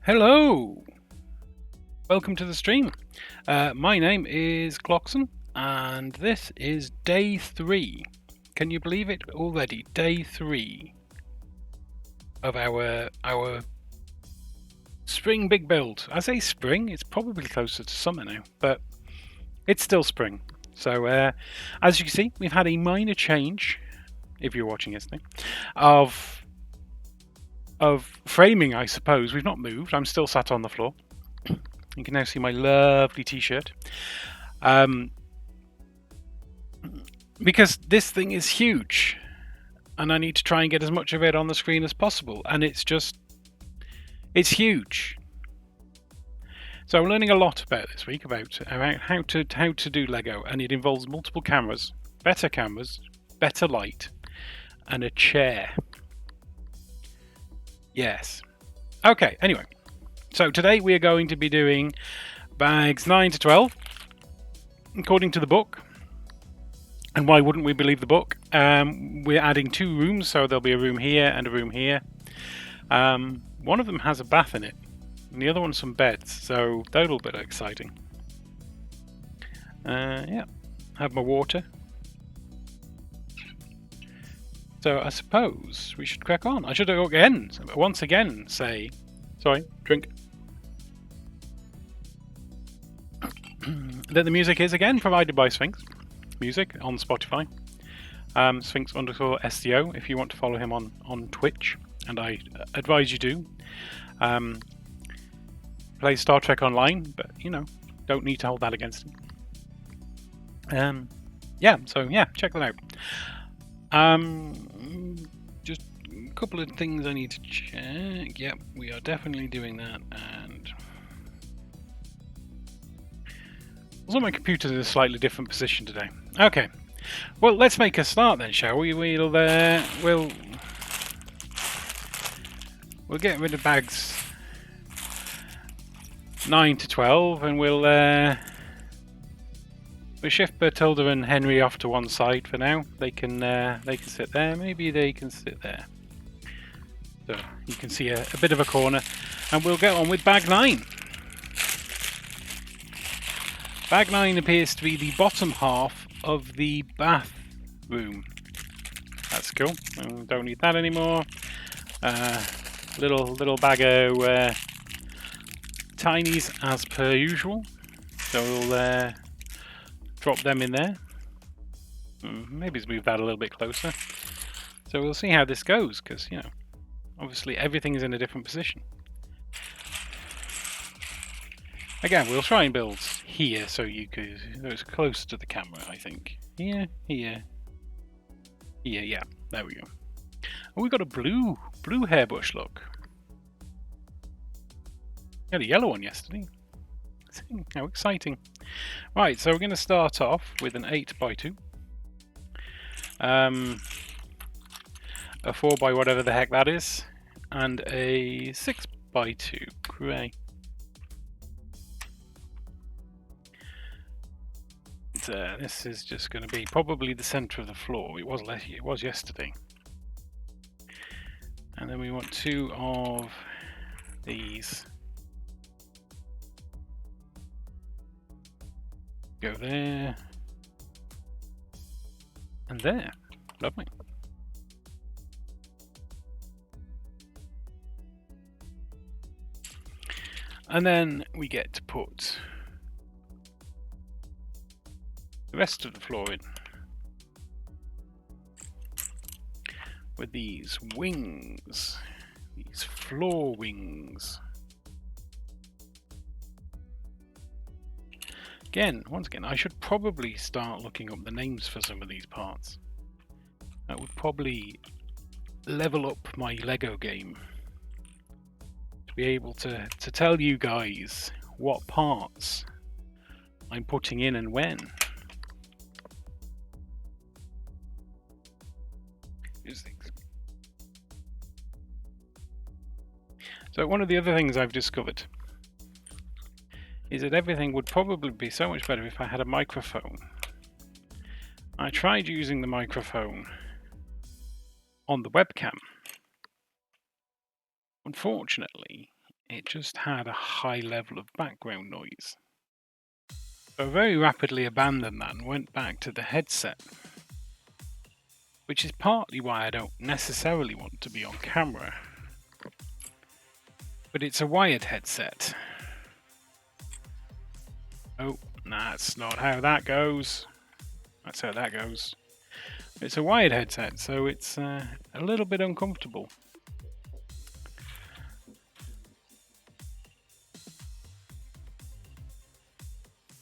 Hello! Welcome to the stream. My name is Clockson, and this is day 3. Can you believe it already? Day 3 of our spring big build. I say spring, it's probably closer to summer now, but it's still spring. So as you can see, we've had a minor change, if you're watching yesterday, of framing, I suppose. We've not moved. I'm still sat on the floor. You can now see my lovely t-shirt. Because this thing is huge, and I need to try and get as much of it on the screen as possible, and it's huge. So I'm learning a lot about this week about how to do Lego, and it involves multiple cameras, better light, and a chair. Yes. Okay, anyway. So today we are going to be doing bags 9 to 12, according to the book. And why wouldn't we believe the book? We're adding 2 rooms, so there'll be a room here and a room here. One of them has a bath in it, and the other one's some beds, so that'll be exciting. Yeah, have my water. So I suppose we should crack on. I should once again say, sorry, drink. That the music is again provided by Sphinx Music on Spotify. Sphinx_STO if you want to follow him on Twitch, and I advise you do. Play Star Trek Online, but don't need to hold that against him. Yeah, check that out. Just a couple of things I need to check. Yep, we are definitely doing that, and also my computer's in a slightly different position today. Okay, well, let's make a start then, shall we? We'll get rid of bags 9 to 12, and we'll shift Bertilda and Henry off to one side for now. They can sit there. Maybe they can sit there. So you can see a bit of a corner, and we'll get on with bag 9. Bag 9 appears to be the bottom half of the bathroom. That's cool. Don't need that anymore. Little bag of tinies as per usual. So we'll drop them in there. Maybe move that a little bit closer. So we'll see how this goes, because obviously everything is in a different position. Again, we'll try and build here so it's close to the camera, I think. Here, yeah. There we go. Oh, we've got a blue hairbush, look. We had a yellow one yesterday. How exciting. Right, so we're going to start off with an 8x2. A 4 by whatever the heck that is. And a 6x2 grey. This is just going to be probably the centre of the floor. It was yesterday. And then we want 2 of these. Go there. And there. Lovely. And then we get to put the rest of the floor in with these wings, these floor wings. Once again, I should probably start looking up the names for some of these parts. That would probably level up my Lego game to be able to tell you guys what parts I'm putting in and when. So one of the other things I've discovered is that everything would probably be so much better if I had a microphone. I tried using the microphone on the webcam. Unfortunately, it just had a high level of background noise. So I very rapidly abandoned that and went back to the headset, which is partly why I don't necessarily want to be on camera. But it's a wired headset. Oh, that's not how that goes. That's how that goes. It's a wired headset, so it's a little bit uncomfortable.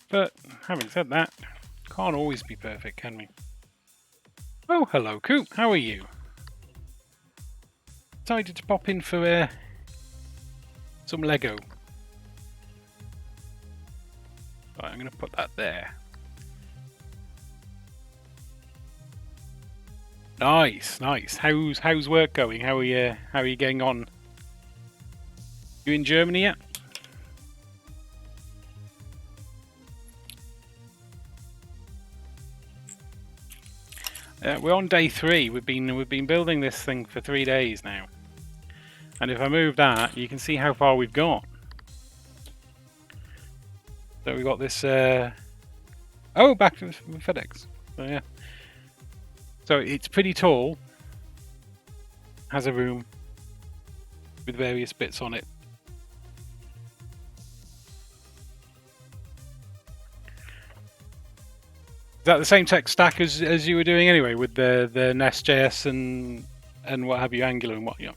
But having said that, can't always be perfect, can we? Oh, hello, Coop. How are you? Decided to pop in for some Lego. Right, I'm going to put that there. Nice, nice. How's work going? How are you getting on? You in Germany yet? We're on day 3. We've been building this thing for 3 days now. And if I move that, you can see how far we've got. So we've got this oh, back to FedEx. So yeah. So it's pretty tall. Has a room with various bits on it. Is that the same tech stack as you were doing anyway, with the Nest.js and what have you, Angular and what? Yeah.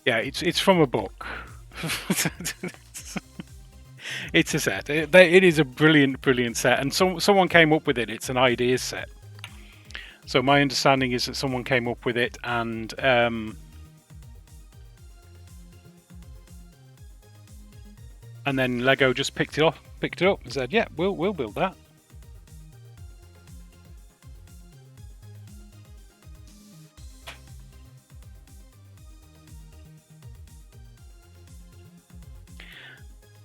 Yeah, it's from a book. It's a set. It is a brilliant set, and someone came up with it. It's an ideas set. So my understanding is that someone came up with it, and then Lego just picked it up and said, "Yeah, we'll build that."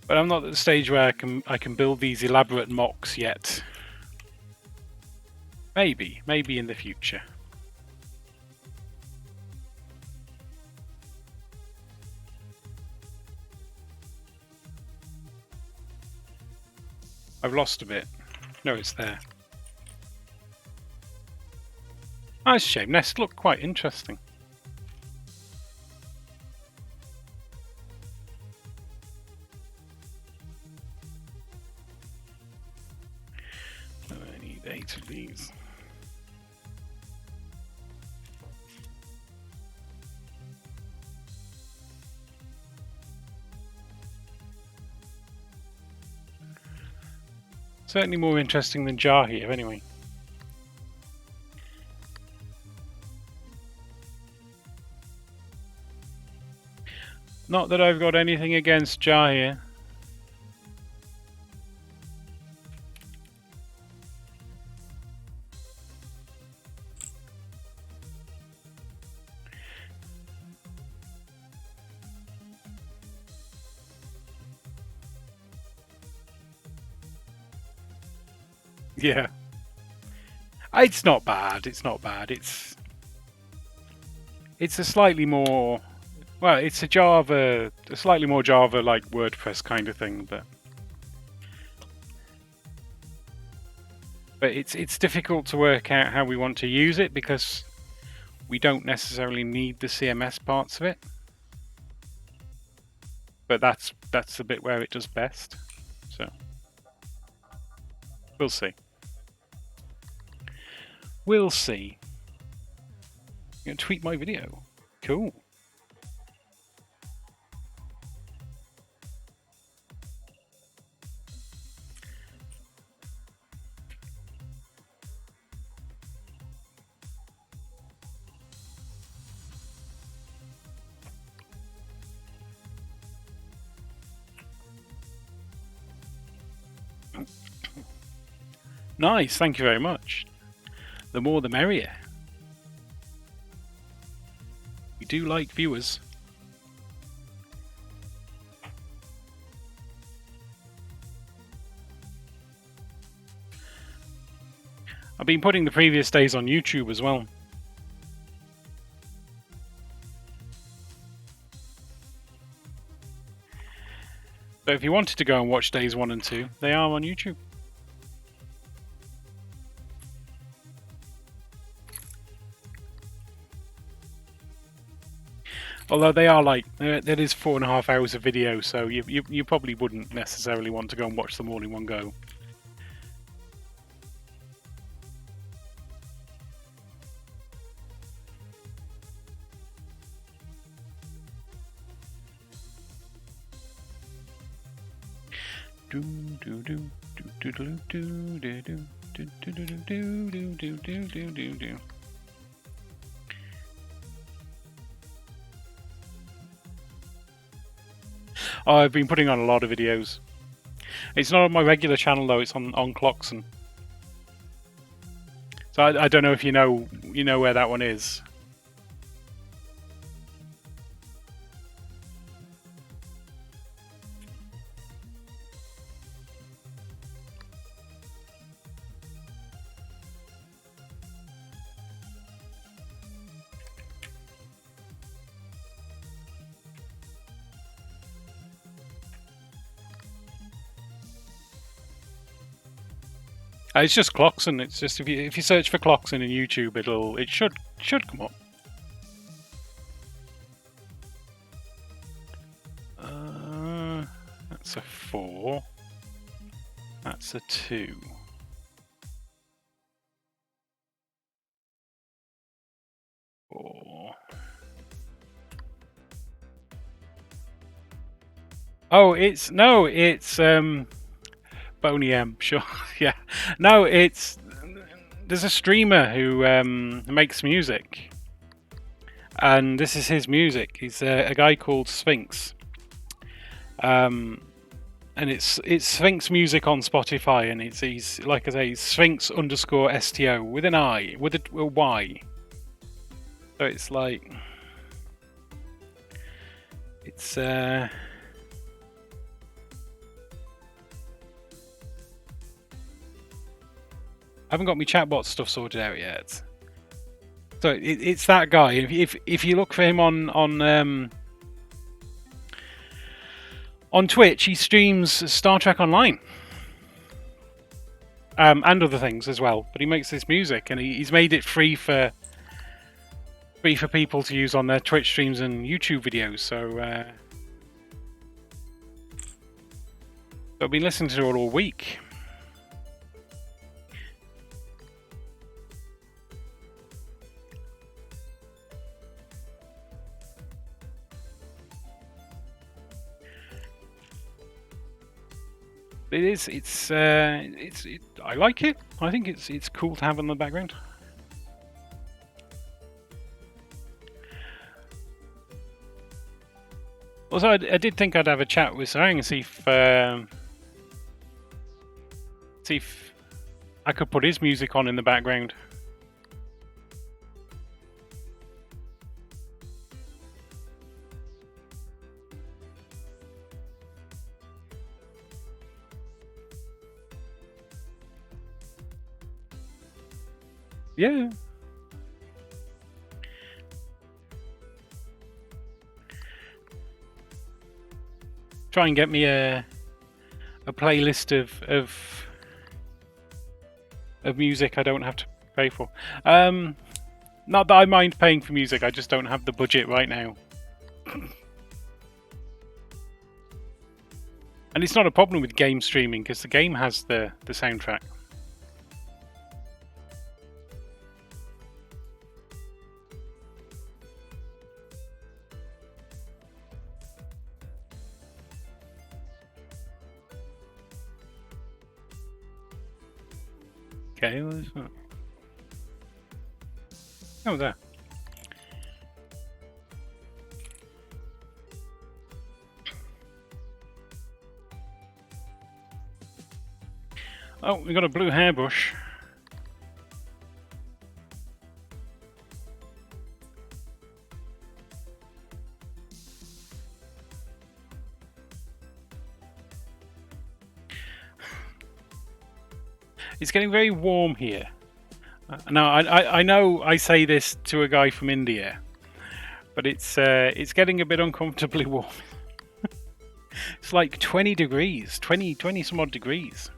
But I'm not at the stage where I can build these elaborate mocks yet. Maybe in the future. I've lost a bit. No, it's there. Oh, it's a shame. Nest looked quite interesting. I need 8 of these. Certainly more interesting than jar here, anyway. Not that I've got anything against jar here. Yeah. It's not bad. It's not bad. It's a slightly more, well, it's a slightly more Java like WordPress kind of thing, but it's difficult to work out how we want to use it because we don't necessarily need the CMS parts of it. But that's the bit where it does best. So we'll see. We'll see. You're gonna tweet my video. Cool. Nice, thank you very much. The more the merrier. We do like viewers. I've been putting the previous days on YouTube as well. So if you wanted to go and watch days 1 and 2, they are on YouTube. Although they are like, that is 4.5 hours of video, so you probably wouldn't necessarily want to go and watch them all in one go. Oh, I've been putting on a lot of videos. It's not on my regular channel though; it's on Cloxen. So I don't know if you know where that one is. It's just Cloxen. It's just if you search for Cloxen in YouTube, it should come up. That's a 4. That's a 2. 4. Oh, it's Boney M, sure, yeah. No, there's a streamer who makes music, and this is his music. He's a guy called Sphinx, and it's Sphinx music on Spotify, and he's like I say, Sphinx_STO with an I with a Y. So it's like it's. I haven't got my chatbot stuff sorted out yet. So it's that guy. If you look for him on Twitch, he streams Star Trek Online. And other things as well. But he makes this music, and he's made it free for people to use on their Twitch streams and YouTube videos. So I've been listening to it all week. It is. I like it. I think it's cool to have in the background. Also, I did think I'd have a chat with Sarang and see if I could put his music on in the background. Yeah. Try and get me a playlist of music I don't have to pay for. Not that I mind paying for music, I just don't have the budget right now. And it's not a problem with game streaming because the game has the soundtrack. Okay, what is that? Oh, there. Oh, we got a blue hairbrush. It's getting very warm here. Now, I know I say this to a guy from India, but it's getting a bit uncomfortably warm. It's like 20 degrees, 20 some odd degrees.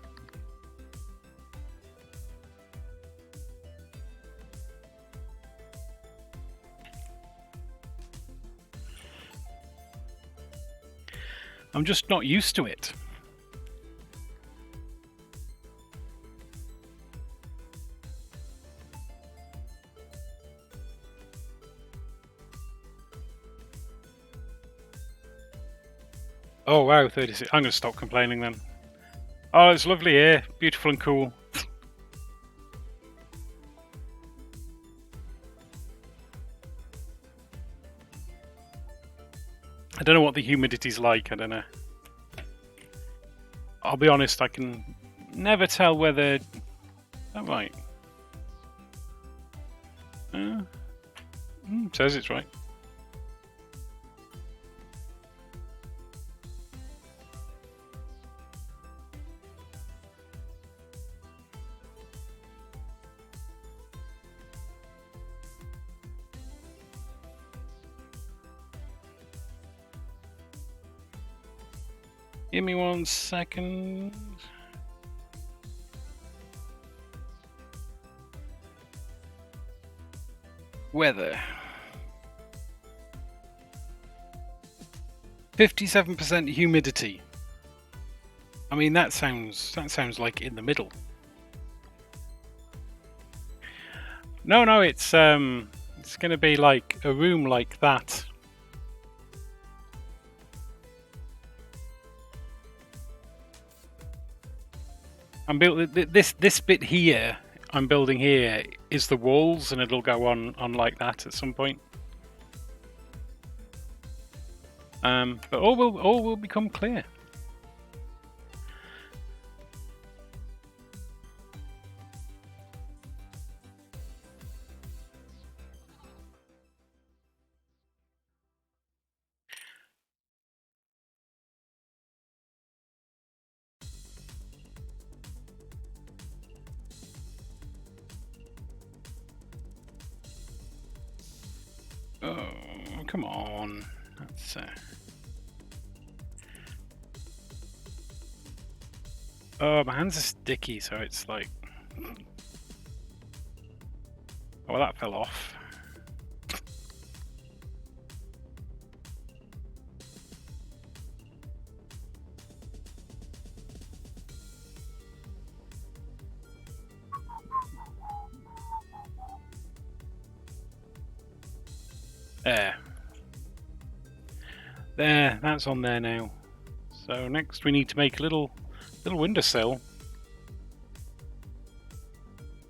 I'm just not used to it. Oh wow, 36. I'm going to stop complaining then. Oh, it's lovely here. Beautiful and cool. I don't know what the humidity's like, I don't know. I'll be honest, I can never tell whether... Oh, right. Says it's right. Give me 1 second. Weather. 57% humidity. I mean, that sounds like in the middle. No, it's going to be like a room like that. I'm building this bit here. I'm building here is the walls, and it'll go on like that at some point. But all will become clear. Oh, come on. That's oh, my hands are sticky, so it's like... Oh, that fell off. There, that's on there now. So next we need to make a little windowsill.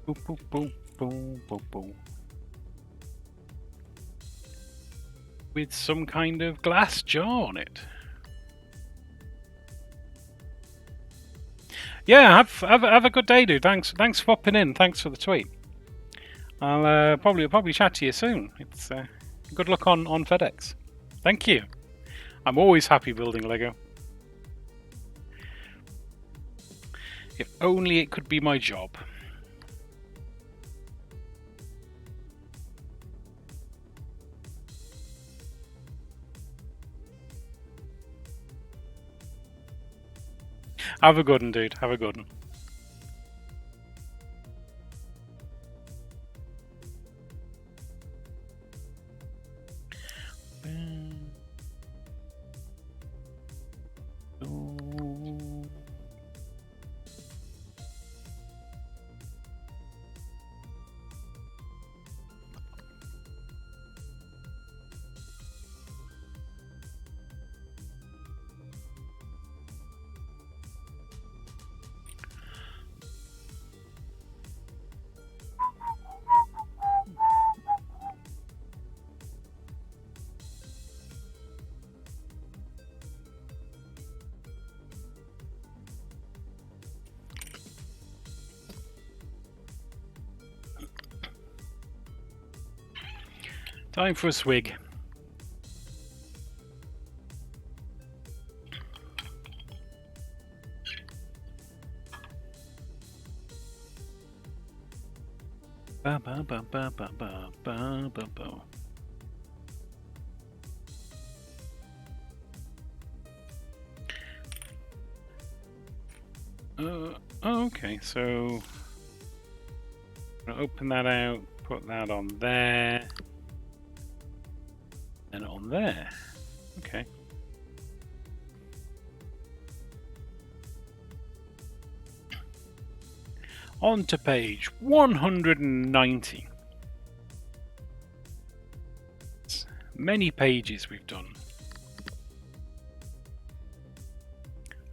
Boop, boop, boop, boop, boop, boop. With some kind of glass jar on it. Yeah, have a good day, dude. Thanks for popping in. Thanks for the tweet. I'll probably chat to you soon. It's good luck on FedEx. Thank you. I'm always happy building Lego. If only it could be my job. Have a good one, dude. Have a good one. Time for a swig. Ba ba ba ba ba ba ba ba ba. Oh, okay, so I'll open that out, put that on there, and on there. Okay. On to page 190. Many pages we've done.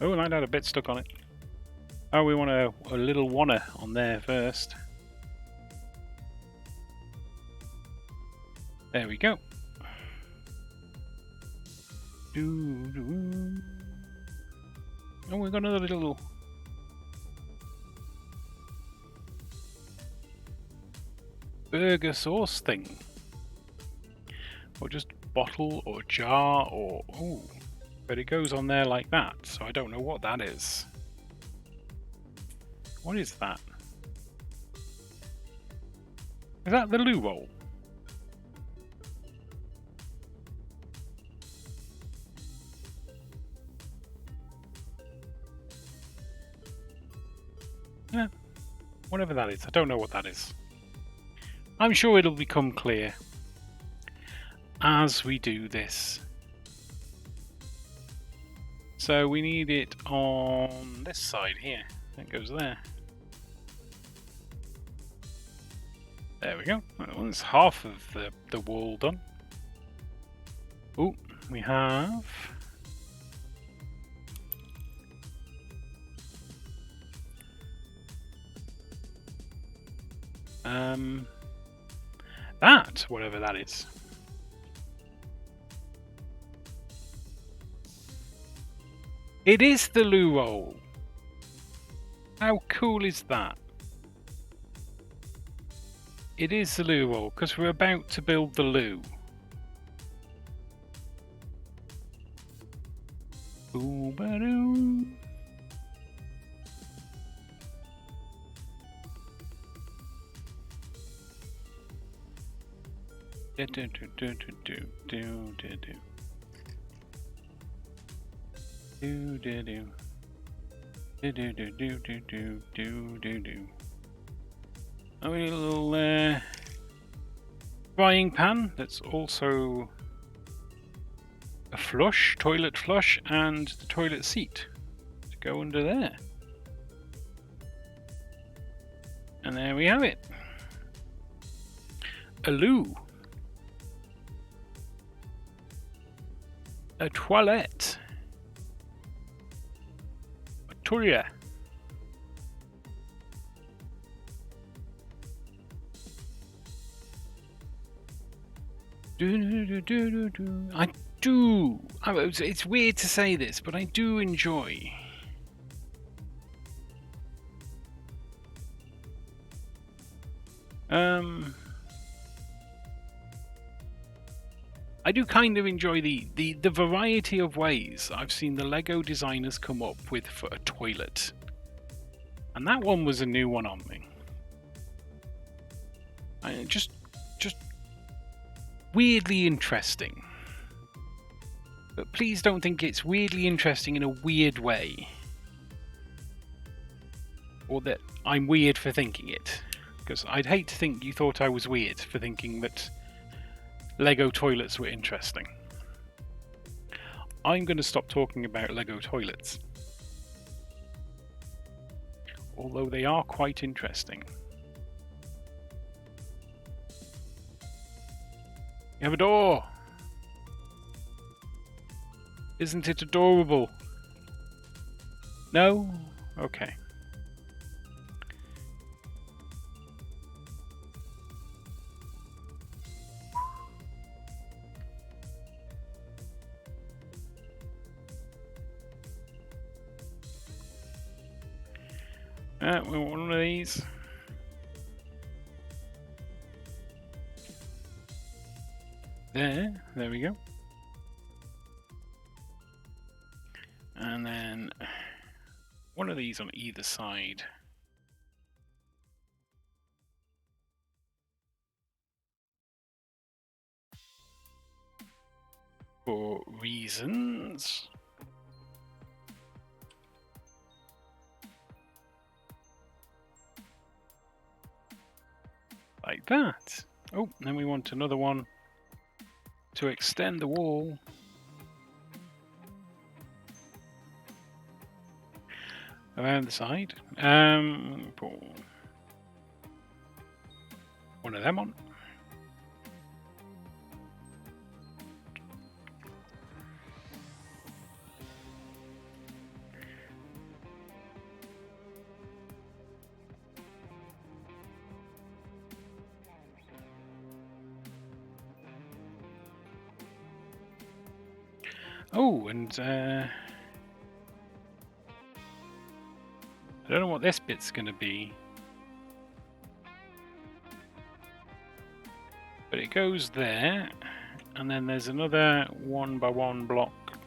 Oh, and I had a bit stuck on it. Oh, we want a little wanna on there first. There we go. Oh, we've got another little burger sauce thing. Or just bottle or jar or... Oh, but it goes on there like that, so I don't know what that is. What is that? Is that the loo roll? Yeah, whatever that is. I don't know what that is. I'm sure it'll become clear as we do this. So we need it on this side here. That goes there. There we go. Well, that's half of the wall done. Oh, we have... that, whatever that is. It is the loo roll. How cool is that? It is the loo roll, because we're about to build the loo. Ooh-ba-doo. Oh, a little frying pan that's also a flush, toilet flush, and the toilet seat to go under there. And there we have it. A loo. A toilette. A toilet. I do. It's weird to say this, but I do enjoy I do kind of enjoy the variety of ways I've seen the Lego designers come up with for a toilet. And that one was a new one on me. Just weirdly interesting. But please don't think it's weirdly interesting in a weird way. Or that I'm weird for thinking it. Because I'd hate to think you thought I was weird for thinking that Lego toilets were interesting. I'm going to stop talking about Lego toilets. Although they are quite interesting. You have a door! Isn't it adorable? No? Okay. We want one of these. There we go. And then one of these on either side. For reasons. that. Oh, then we want another one to extend the wall. Around the side. Put one of them on. Oh, and I don't know what this bit's going to be. But it goes there, and then there's another 1x1 block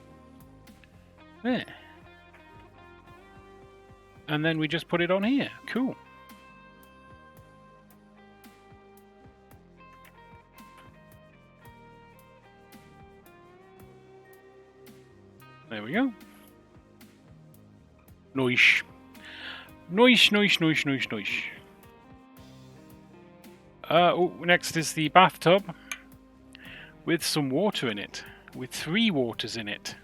there. And then we just put it on here. Cool. There we go. Nice. Nice, nice, nice, nice, nice. Oh, next is the bathtub with some water in it, with 3 waters in it.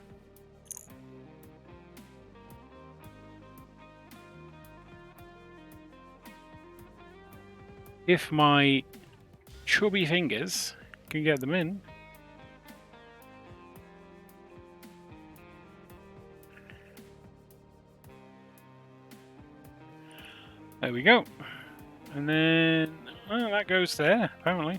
If my chubby fingers can get them in. There we go. And then, oh, that goes there, apparently.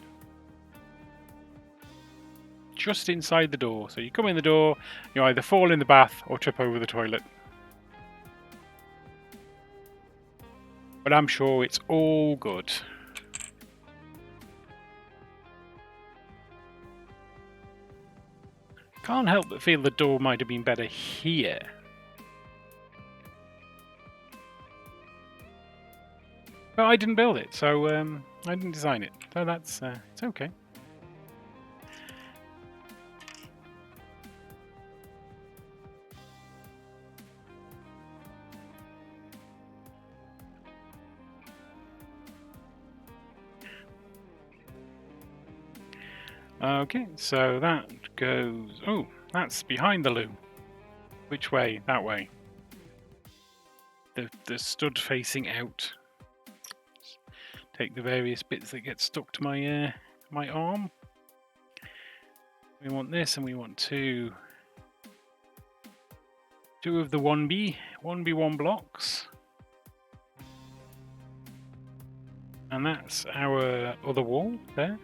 Just inside the door. So you come in the door, you either fall in the bath or trip over the toilet. But I'm sure it's all good. Can't help but feel the door might have been better here. But I didn't build it, so I didn't design it. So that's it's okay. Okay, so that goes... Oh, that's behind the loo. Which way? That way. The stud facing out. Take the various bits that get stuck to my my arm. We want this, and we want two of the 1B1 blocks. And that's our other wall there.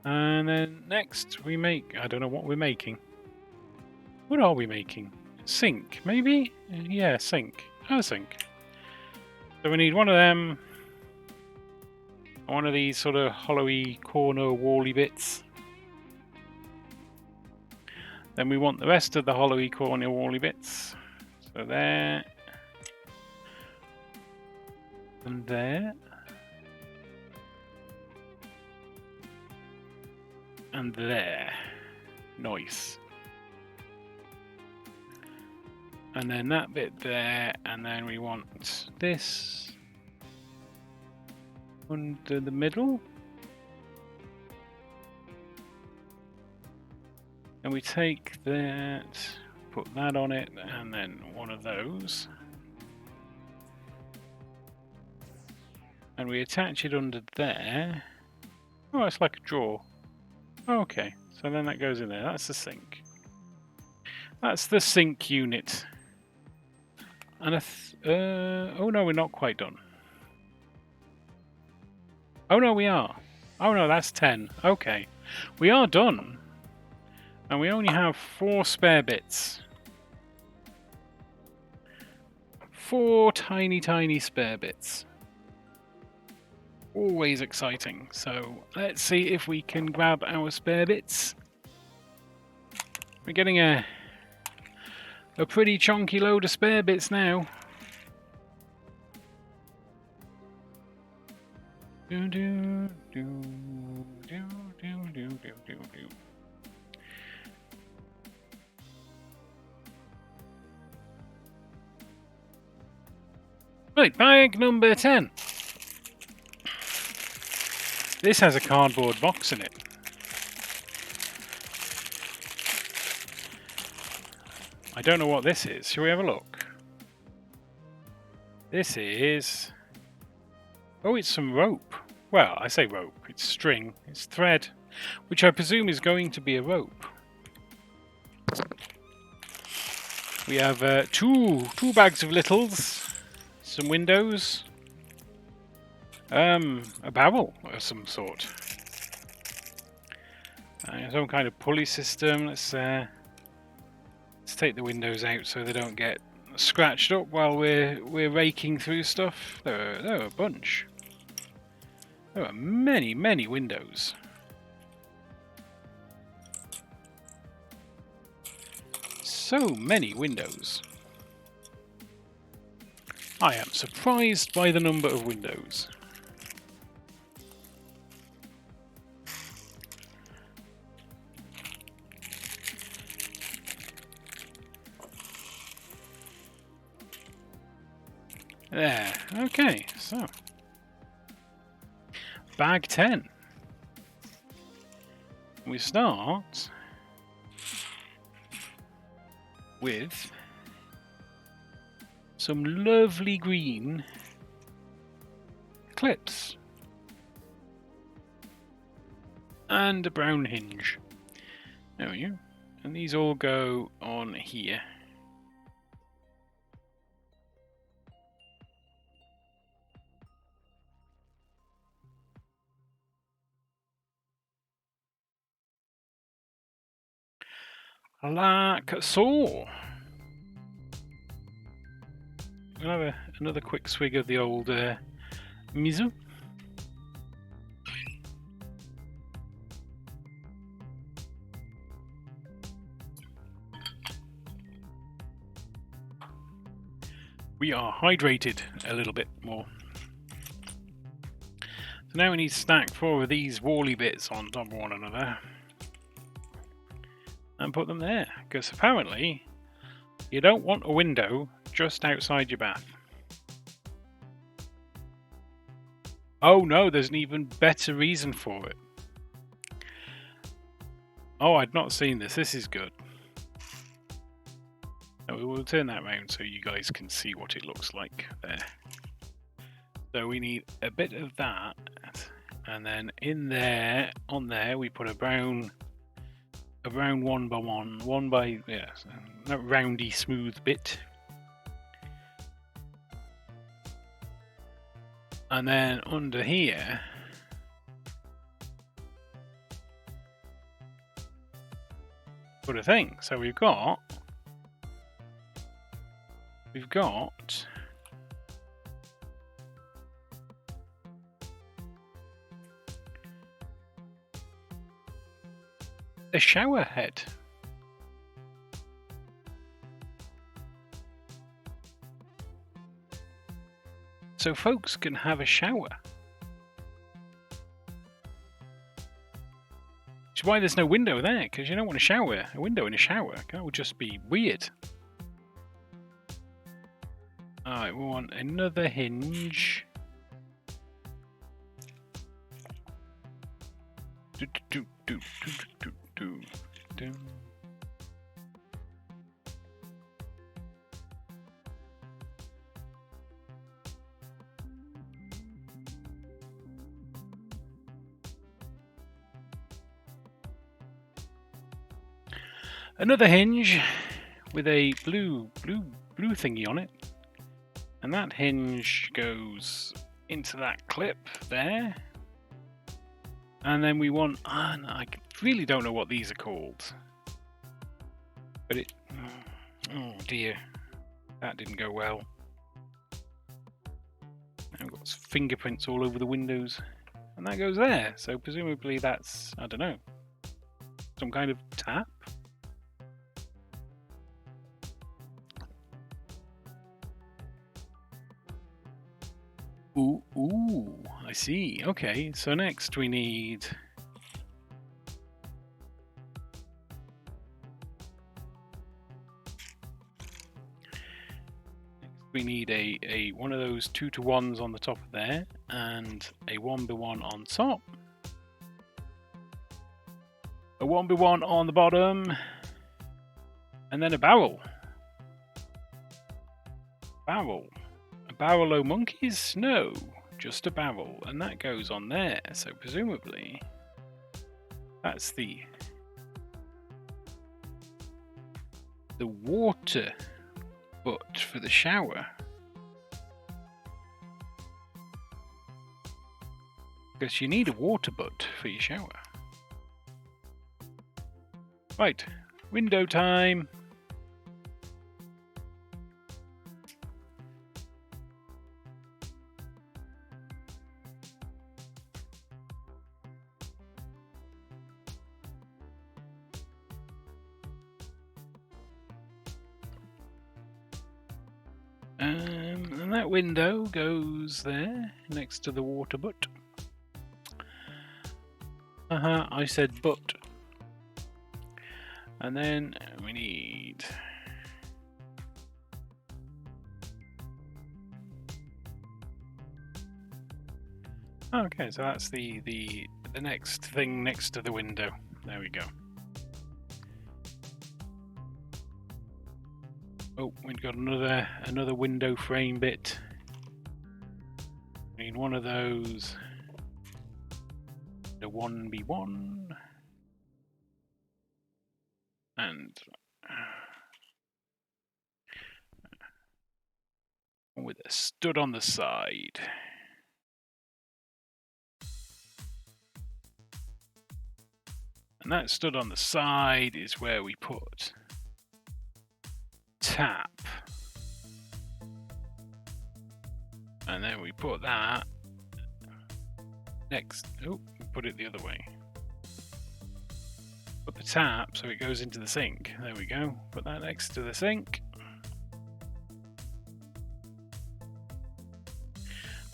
And then next we make, I don't know what we're making. What are we making? Sink, maybe? Yeah, sink. A sink. So we need one of them. One of these sort of hollowy corner wally bits. Then we want the rest of the hollowy corner wally bits. So there. And there. And there. Nice. And then that bit there, and then we want this under the middle. And we take that, put that on it, and then one of those. And we attach it under there. Oh, it's like a drawer. Okay, so then that goes in there. That's the sink. That's the sink unit. And oh no, we're not quite done. Oh no, we are. Oh no, that's 10. Okay, we are done. And we only have 4 spare bits. 4 tiny, tiny spare bits. Always exciting. So let's see if we can grab our spare bits. We're getting a pretty chunky load of spare bits now. Do do do do do do do do do. Right, bag number 10. This has a cardboard box in it. I don't know what this is. Shall we have a look? This is... Oh, it's some rope. Well, I say rope. It's string. It's thread, which I presume is going to be a rope. We have two bags of littles, some windows, a barrel of some sort, some kind of pulley system. Let's take the windows out so they don't get scratched up while we're raking through stuff. There are a bunch. There are many windows. So many windows. I am surprised by the number of windows. There. Okay, so bag 10. We start with some lovely green clips and a brown hinge. There we go. And these all go on here. Like so. I'll have another quick swig of the old miso. We are hydrated a little bit more. So now we need to stack 4 of these wally bits on top of one another and put them there, because apparently you don't want a window just outside your bath. Oh no, there's an even better reason for it. Oh, I'd not seen this. This is good. So we will turn that around so you guys can see what it looks like there. So we need a bit of that, and then in there, on there, we put a brown 1 by that roundy smooth bit. And then under here, put a thing. So we've got a shower head. So folks can have a shower. Which is why there's no window there, because you don't want a window in a shower. That would just be weird. Alright, we want another hinge. Another hinge with a blue thingy on it, and that hinge goes into that clip there. And then we want, I really don't know what these are called, but oh dear, that didn't go well. I've got fingerprints all over the windows, and that goes there. So presumably that's, I don't know, some kind of tap. Ooh, I see. Okay, so next we need we need a one of those 2-to-1s on the top of there, and a 1x1 on top, a 1x1 on the bottom, and then a barrel. Barrel. A barrel o' monkeys? No, just a barrel, and that goes on there. So presumably, that's the water butt for the shower. Because you need a water butt for your shower. Right, window time. And that window goes there, next to the water butt. I said butt. And then we need... Okay, so that's the next thing next to the window. There we go. Oh, we've got another window frame bit. We need one of those. The 1x1. And with a stud on the side. And that stud on the side is where we put tap. And then we put that next. Oh, we put it the other way. Put the tap so it goes into the sink. There we go. Put that next to the sink.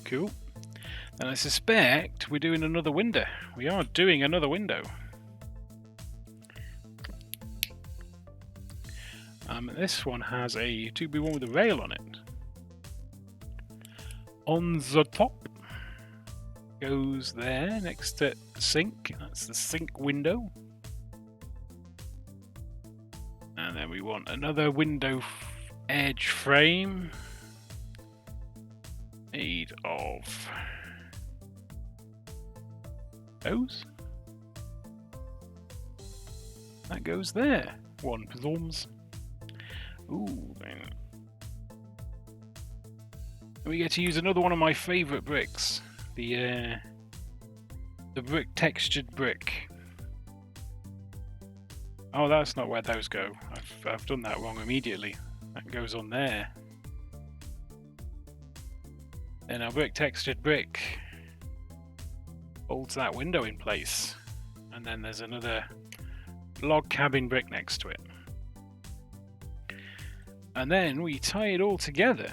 Cool. And I suspect we're doing another window. We are doing another window. This one has a 2x1 with a rail on it. On the top goes there next to sink. That's the sink window. And then we want another window edge frame made of those. That goes there. One psalms. Ooh, man. We get to use another one of my favourite bricks, the brick textured brick. Oh, that's not where those go. I've done that wrong immediately. That goes on there. Then our brick textured brick holds that window in place, and then there's another log cabin brick next to it. And then we tie it all together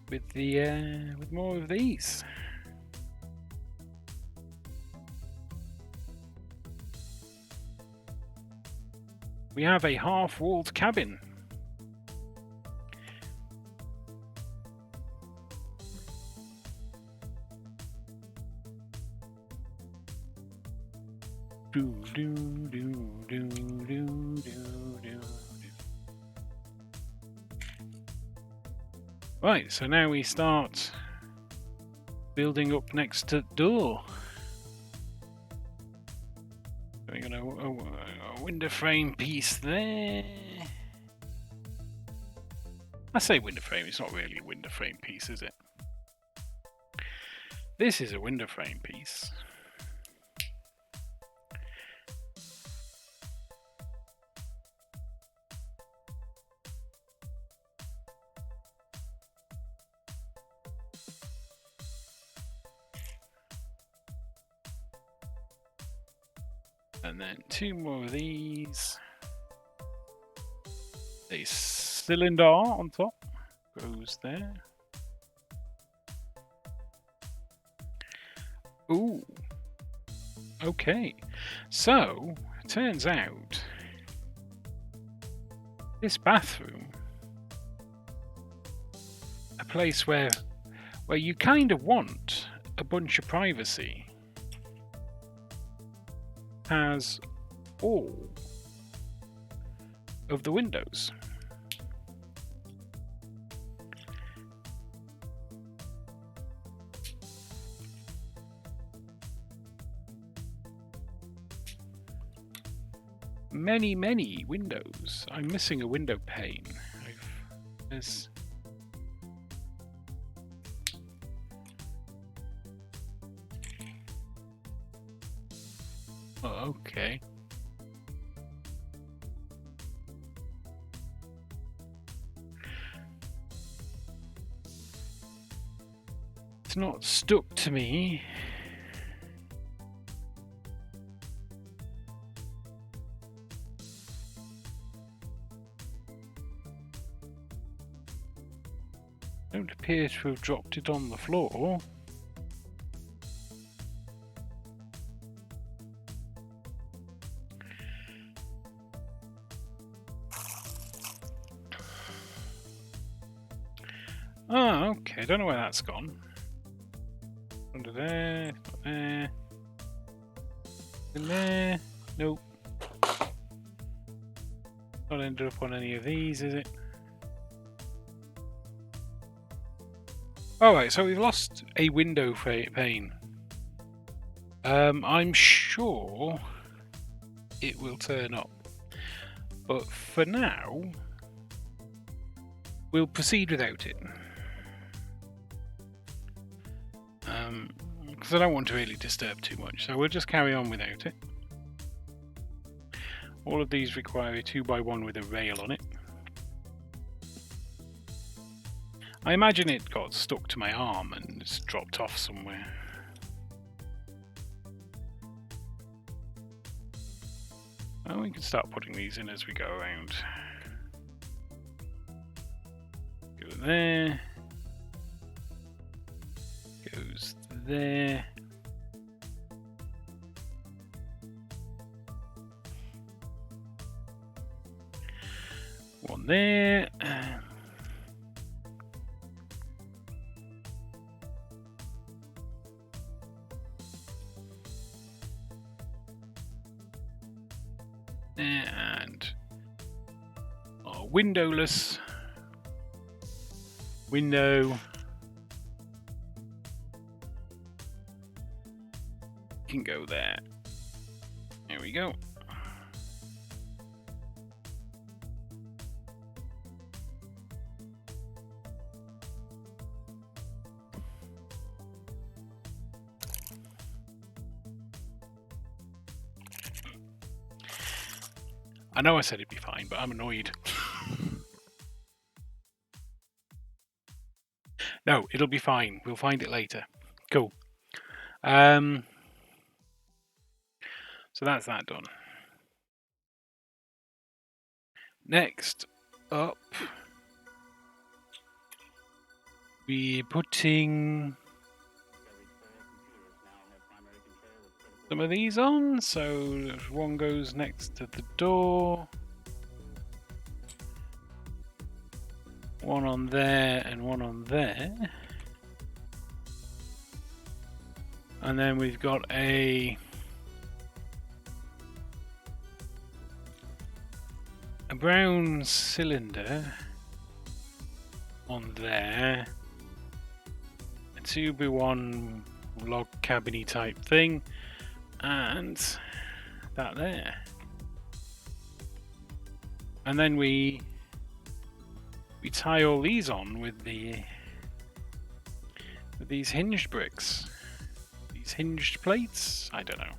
with with more of these. We have a half-walled cabin. Do do do do do do do. Right, so now we start building up next to the door. We're going to a window frame piece there. I say window frame, it's not really a window frame piece, is it? This is a window frame piece. And then two more of these. A cylinder on top goes there. Ooh. Okay. So, it turns out this bathroom place where you kind of want a bunch of privacy has all of the windows. Many windows. I'm missing a window pane. There's... Oh, okay. It's not stuck to me. Don't appear to have dropped it on the floor. Ah, okay. I don't know where that's gone. Under there, not there. In there. Nope. Not ended up on any of these, is it? Alright, so we've lost a window pane. I'm sure it will turn up. But for now, we'll proceed without it. Because I don't want to really disturb too much, so we'll just carry on without it. All of these require a 2x1 with a rail on it. I imagine it got stuck to my arm and it's dropped off somewhere. Well, we can start putting these in as we go around. Go there. Goes there. One there. And our windowless window can go there. There we go. I know I said it'd be fine, but I'm annoyed. No, it'll be fine. We'll find it later. Cool. So that's that done. Next up, we're putting some of these on. So one goes next to the door, one on there and one on there, and then we've got a brown cylinder on there, a 2x1 log cabiny type thing, and that there. And then we tie all these on with these hinged bricks, these hinged plates. I don't know.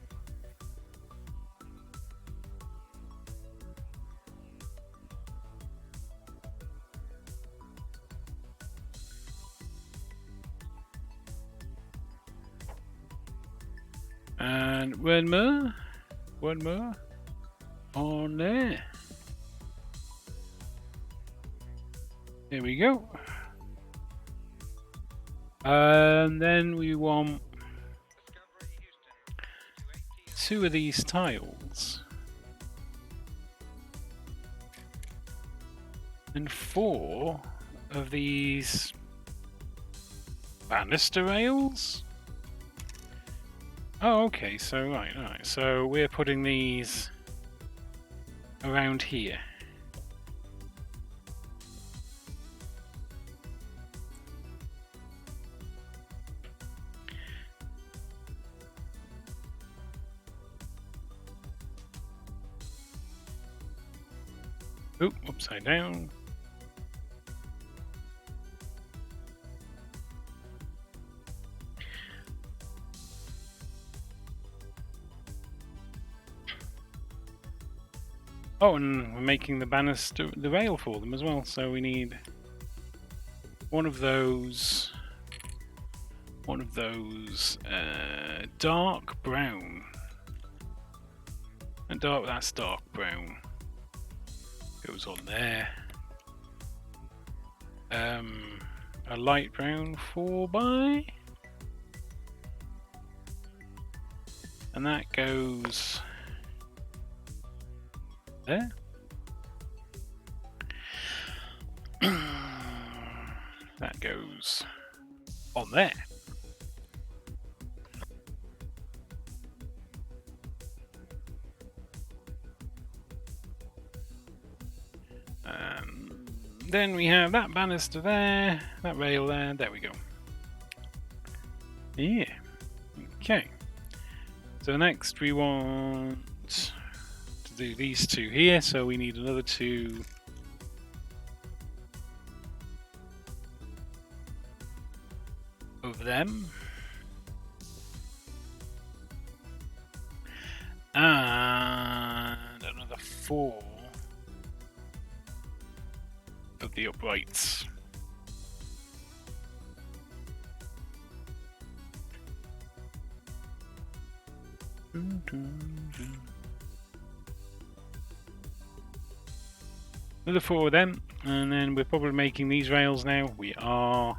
And one more on there. There we go. And then we want 2 of these tiles and 4 of these Banister rails? Oh, okay, so right. So we're putting these around here. Oop, upside down. Oh, and we're making the banister, the rail for them as well, so we need one of those dark brown. And that's dark brown. Goes on there. A light brown 4x. And that goes there. That goes on there. Then we have that banister there, that rail there, there we go. Yeah, okay. So next we want to do these two here, so we need another two of them. And another 4 of the uprights. Another 4 of them, and then we're probably making these rails now. We are.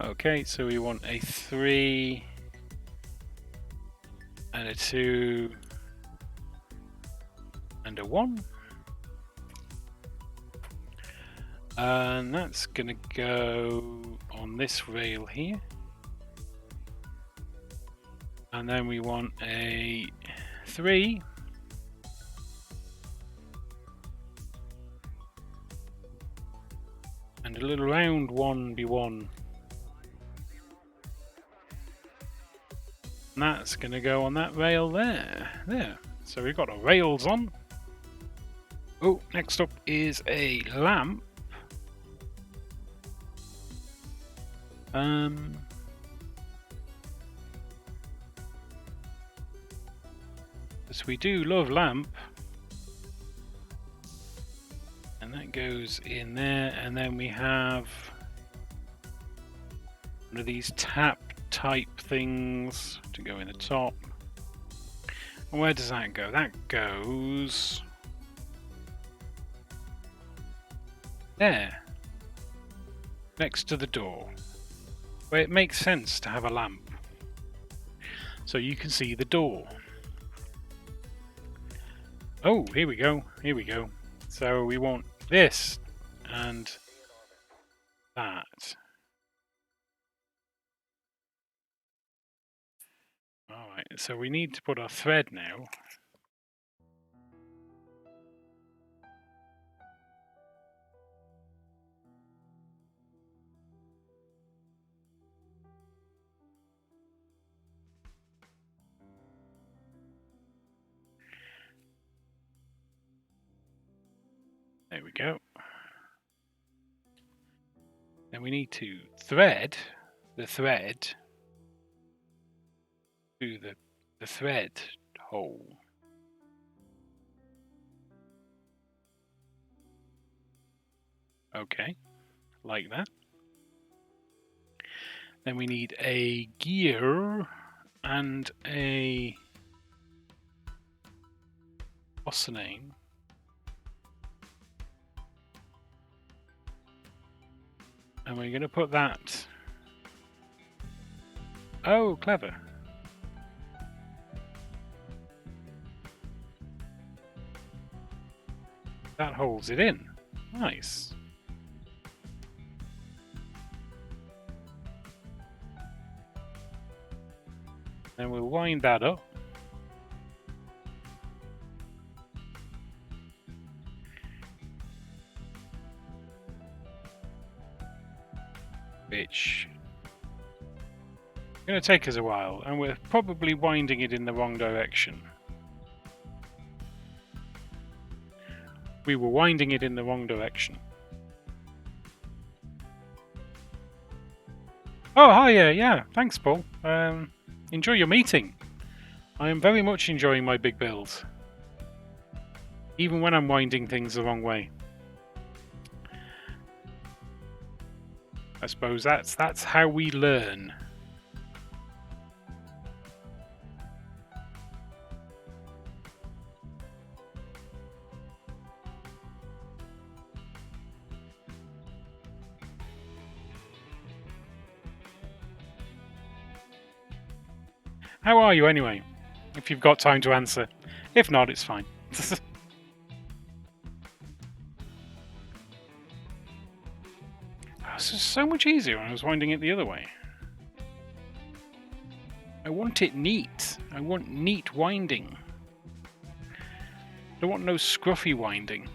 Okay, so we want a 3 and a 2 and a 1. And that's gonna go on this rail here. And then we want a 3 and a little round 1b1. And that's going to go on that rail there. So we've got our rails on. Oh, next up is a lamp. Yes, we do love lamp. And that goes in there, and then we have one of these tap type things to go in the top. And where does that go? That goes there, next to the door, where it makes sense to have a lamp, so you can see the door. Oh, here we go. So we want this and that. Alright, so we need to put our thread now. There we go. Then we need to thread the thread through the thread hole. Okay, like that. Then we need a gear and a what's the name? And we're going to put that. Oh, clever. That holds it in. Nice. Then we'll wind that up. Which is going to take us a while, and we're probably winding it in the wrong direction. We were winding it in the wrong direction. Oh, hi, yeah, thanks, Paul. Enjoy your meeting. I am very much enjoying my big build, even when I'm winding things the wrong way. I suppose that's how we learn. How are you anyway? If you've got time to answer. If not, it's fine. This is so much easier when I was winding it the other way. I want it neat. I want neat winding. I don't want no scruffy winding.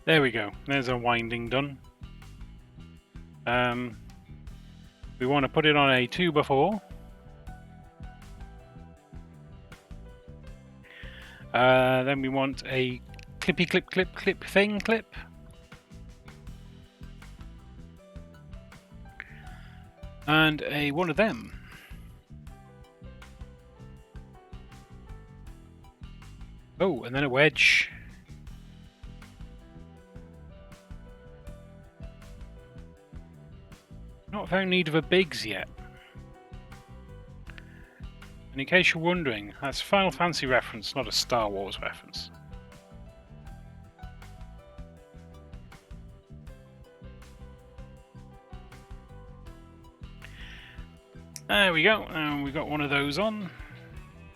There we go. There's our winding done. We want to put it on a 2x4. Then we want a clippy clip thing clip. And a one of them. Oh, and then a wedge. Not found need of a Biggs yet. And in case you're wondering, that's a Final Fantasy reference, not a Star Wars reference. There we go, and we've got one of those on.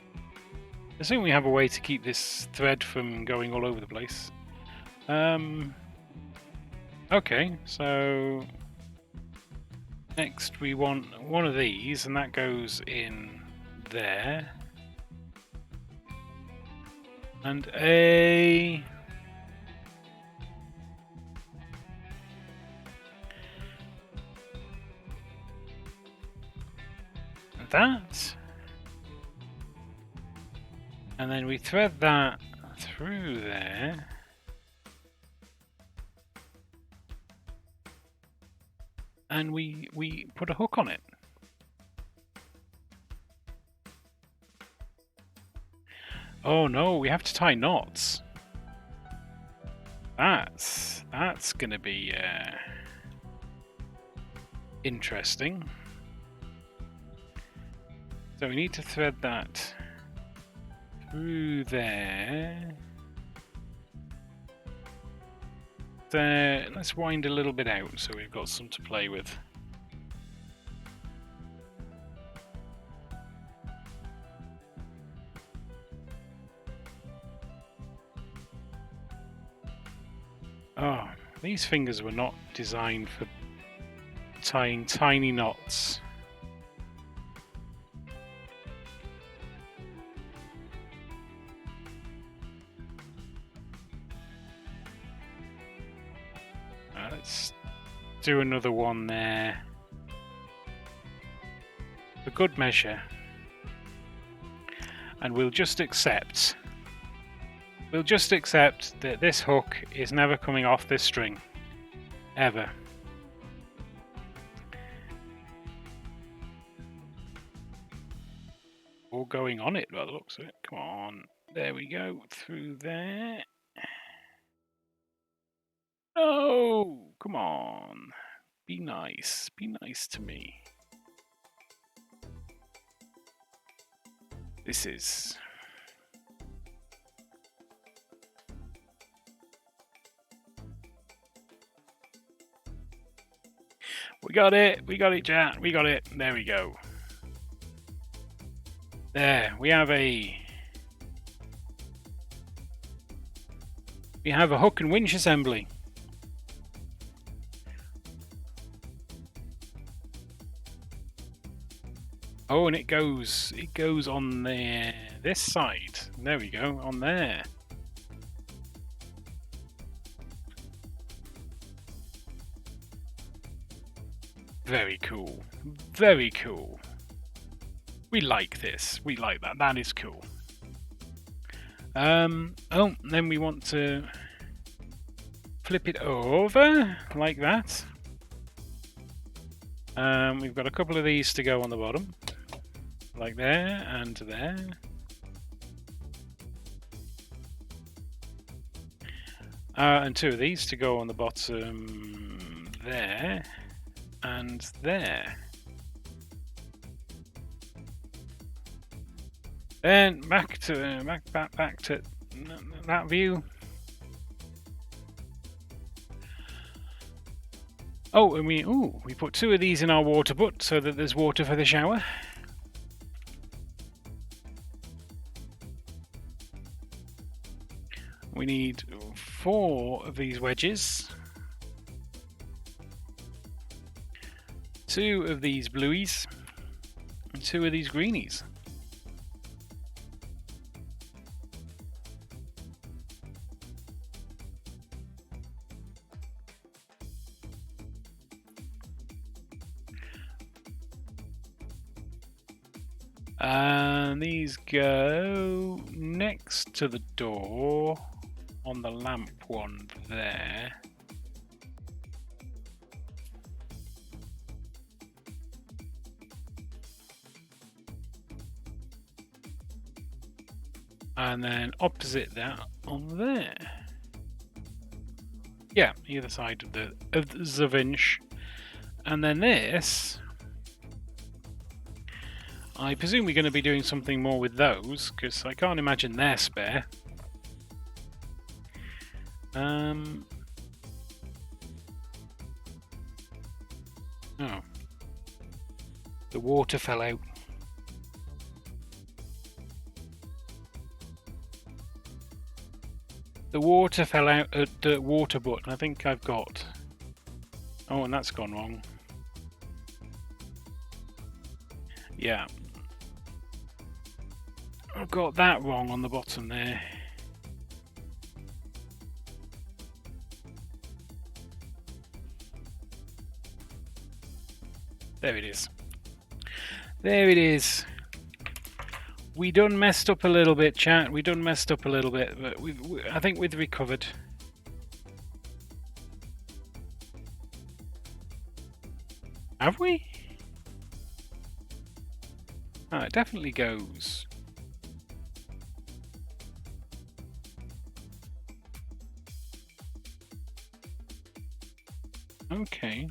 I assume we have a way to keep this thread from going all over the place. Okay, so next we want one of these, and that goes in there. And a... that. And then we thread that through there. And we put a hook on it. Oh no, we have to tie knots. That's gonna be interesting. So we need to thread that through there. There, let's wind a little bit out so we've got some to play with. Oh, these fingers were not designed for tying tiny knots. Let's do another one there. For good measure. And we'll just accept. We'll just accept that this hook is never coming off this string. Ever. Or going on it by the looks of it. Come on. There we go. Through there. No! Come on. Be nice. Be nice to me. This is... We got it, chat, we got it. There we go. There, we have a hook and winch assembly. Oh, and it goes on there, this side. There we go, on there. Very cool. Very cool. We like this. We like that. That is cool. Oh, then we want to flip it over like that. We've got a couple of these to go on the bottom. Like there and there. And two of these to go on the bottom there and there. Then back to that view. Oh, and we put two of these in our water butt so that there's water for the shower. We need 4 of these wedges. 2 of these blueies. And 2 of these greenies. And these go next to the door on the lamp one there. And then opposite that on there. Yeah, either side of the Zavinch. And then this, I presume we're going to be doing something more with those, because I can't imagine they're spare. Oh. The water fell out. The water fell out at the water butt. I think I've got... Oh, and that's gone wrong. Yeah. I've got that wrong on the bottom there. There it is. There it is. We done messed up a little bit, chat. We done messed up a little bit, but I think we've recovered. Have we? Oh, it definitely goes. Okay.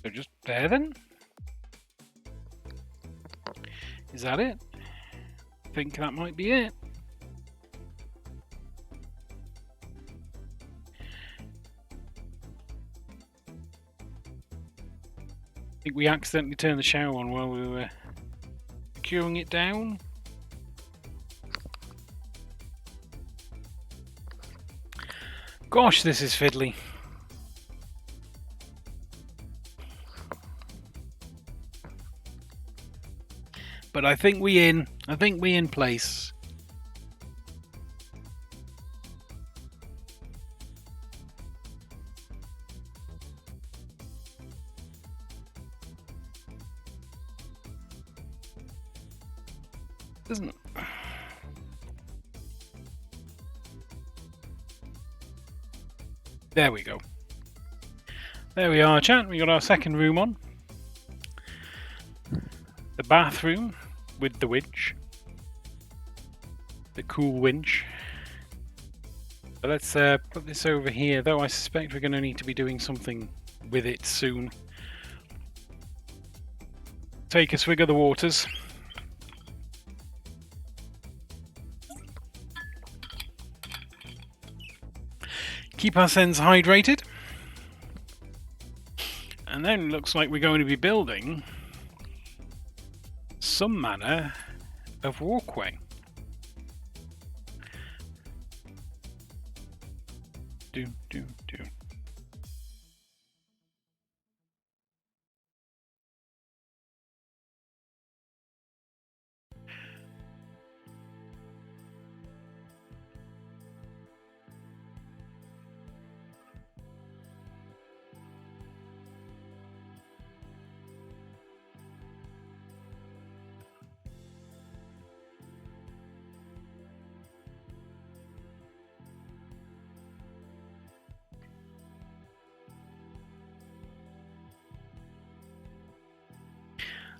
So just there then? Is that it? I think that might be it. I think we accidentally turned the shower on while we were securing it down. Gosh, this is fiddly. But I think we in place. Isn't it? There we go. There we are, chat. We got our second room on. The bathroom with the winch. The cool winch. But let's put this over here, though I suspect we're going to need to be doing something with it soon. Take a swig of the waters. keep ourselves hydrated. And then looks like we're going to be building some manner of walkway. Do.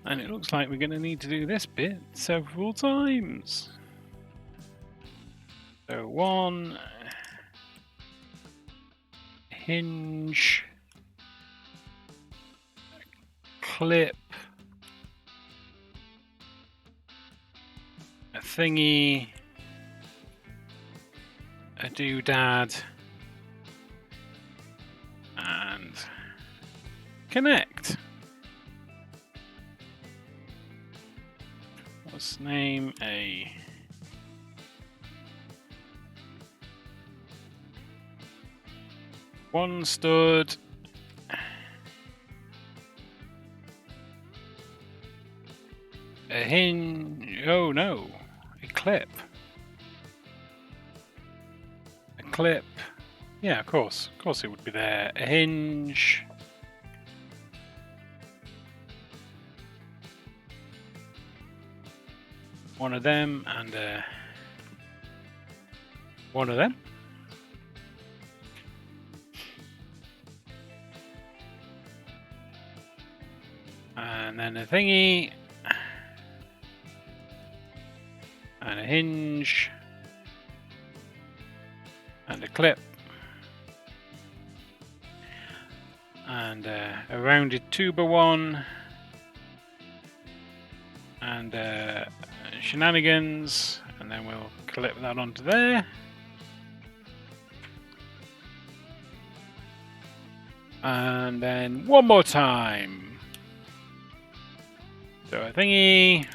And it looks like we're going to need to do this bit several times. So 1 hinge, clip, a thingy, a doodad, and connect. Let's name a one stud, a hinge. Oh no, a clip. A clip. Yeah, of course it would be there. A hinge. One of them and one of them. And then a thingy. And a hinge. And a clip. And a rounded tuber one. And shenanigans, and then we'll clip that onto there. And then one more time. So a thingy.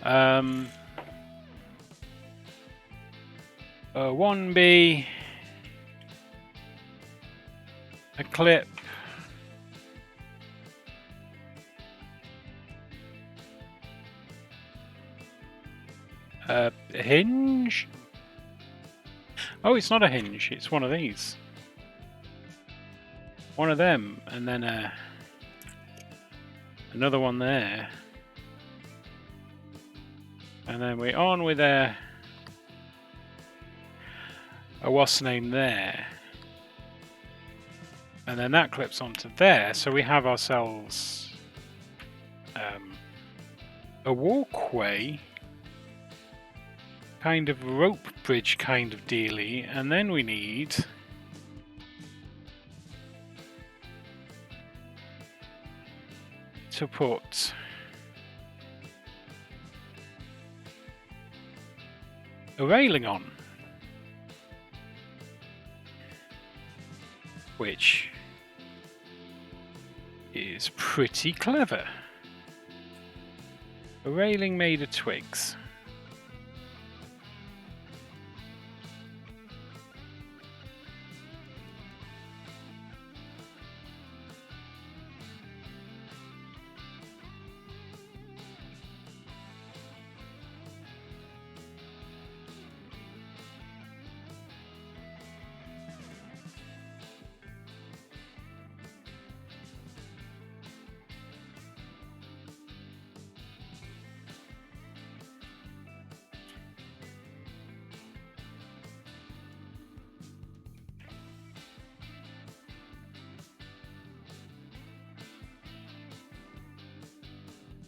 A 1B. A clip. A hinge? Oh, it's not a hinge, it's one of these. One of them, and then another one there. And then we're on with a what's name there. And then that clips onto there, so we have ourselves a walkway, kind of rope bridge kind of dealy, and then we need to put a railing on, which is pretty clever. A railing made of twigs.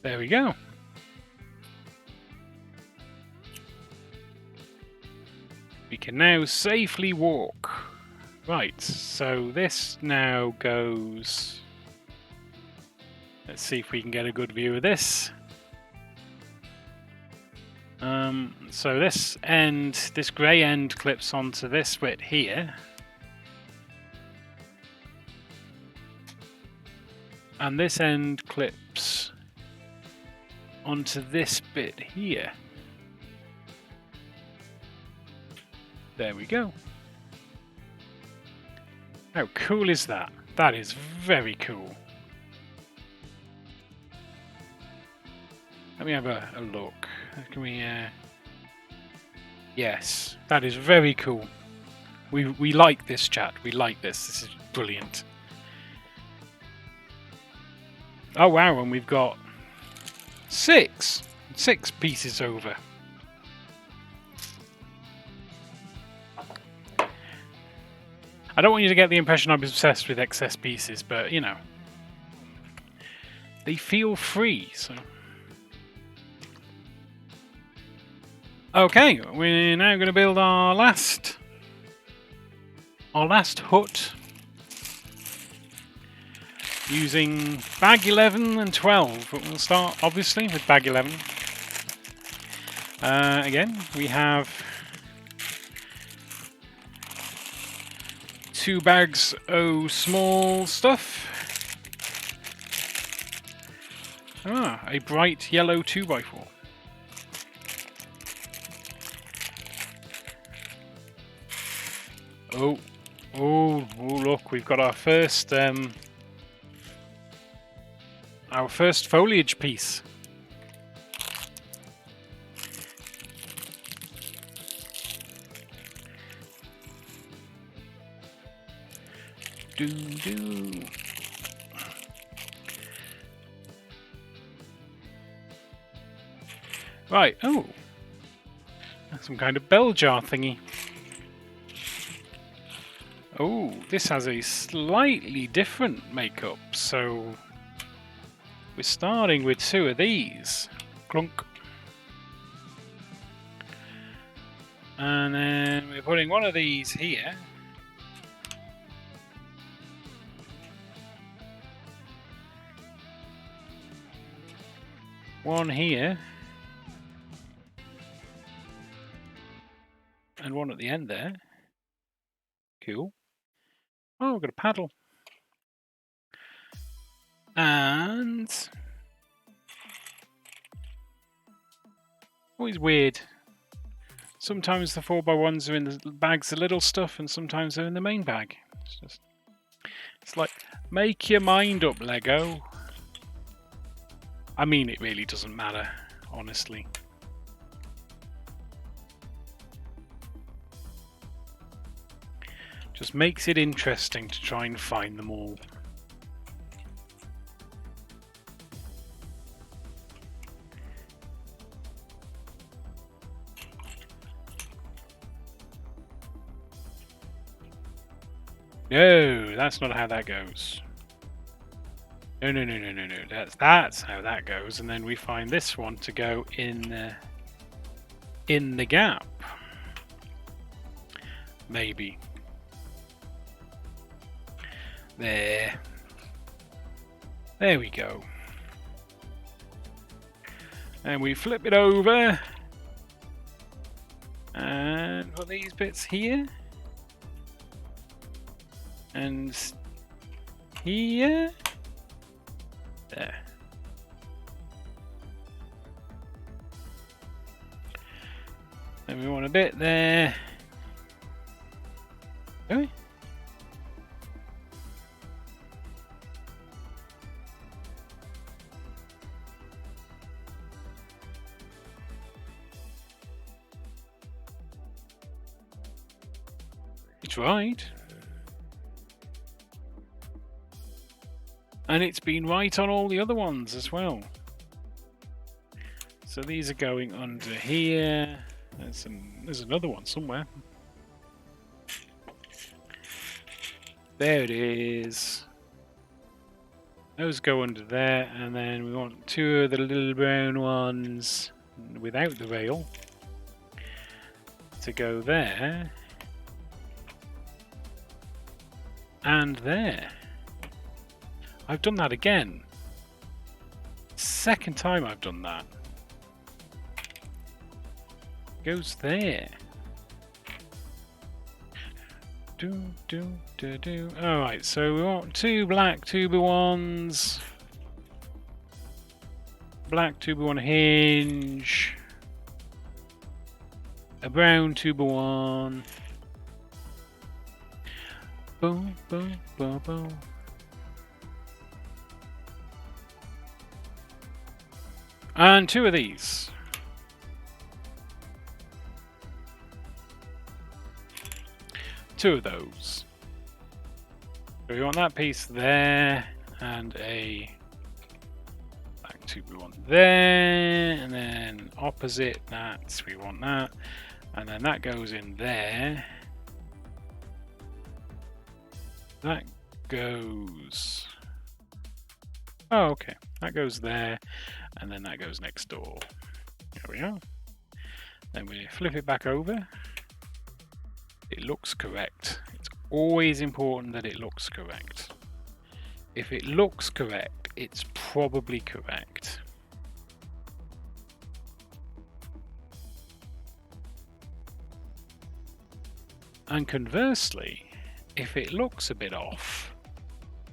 There we go. We can now safely walk. Right, so this now goes... Let's see if we can get a good view of this. So this end, this grey end clips onto this bit here. And this end clips onto this bit here. There we go. How cool is that? That is very cool. Let me have a look. Can we? Yes, that is very cool. We like this, chat. We like this. This is brilliant. Oh wow, and we've got six pieces over. I don't want you to get the impression I'm obsessed with excess pieces, but you know, they feel free. So, okay, we're now going to build our last hut using bag 11 and 12. But we'll start obviously with bag 11. Again, we have 2 bags of small stuff. A bright yellow 2x4. Oh, look, we've got our first foliage piece. Do. Right, oh. Some kind of bell jar thingy. Oh, this has a slightly different makeup, so we're starting with 2 of these. Clunk. And then we're putting one of these here. One here. And one at the end there. Cool. Oh, we've got a paddle. And always weird. Sometimes the 4x1s are in the bags of little stuff, and sometimes they're in the main bag. It's like, make your mind up, Lego. I mean, it really doesn't matter, honestly. Just makes it interesting to try and find them all. No, that's not how that goes. No. That's how that goes, and then we find this one to go in the gap. Maybe. There we go. And we flip it over and put these bits here and here. There. And we want a bit there. Do we? It's right. And it's been right on all the other ones as well. So these are going under here. There's another one somewhere. There it is. Those go under there, and then we want 2 of the little brown ones without the rail to go there and there. I've done that again. Second time I've done that. Goes there. Alright, so we want 2 black 2x1s. Black 2x1 hinge. A brown 2x1. Boom, boom, boom, boom. And 2 of these. Two of those. So we want that piece there, and a black 2x1 there, and then opposite that we want that, and then that goes in there. That goes. Oh, okay. That goes there, and then that goes next door. There we are. Then we flip it back over. It looks correct. It's always important that it looks correct. If it looks correct, it's probably correct. And conversely, if it looks a bit off,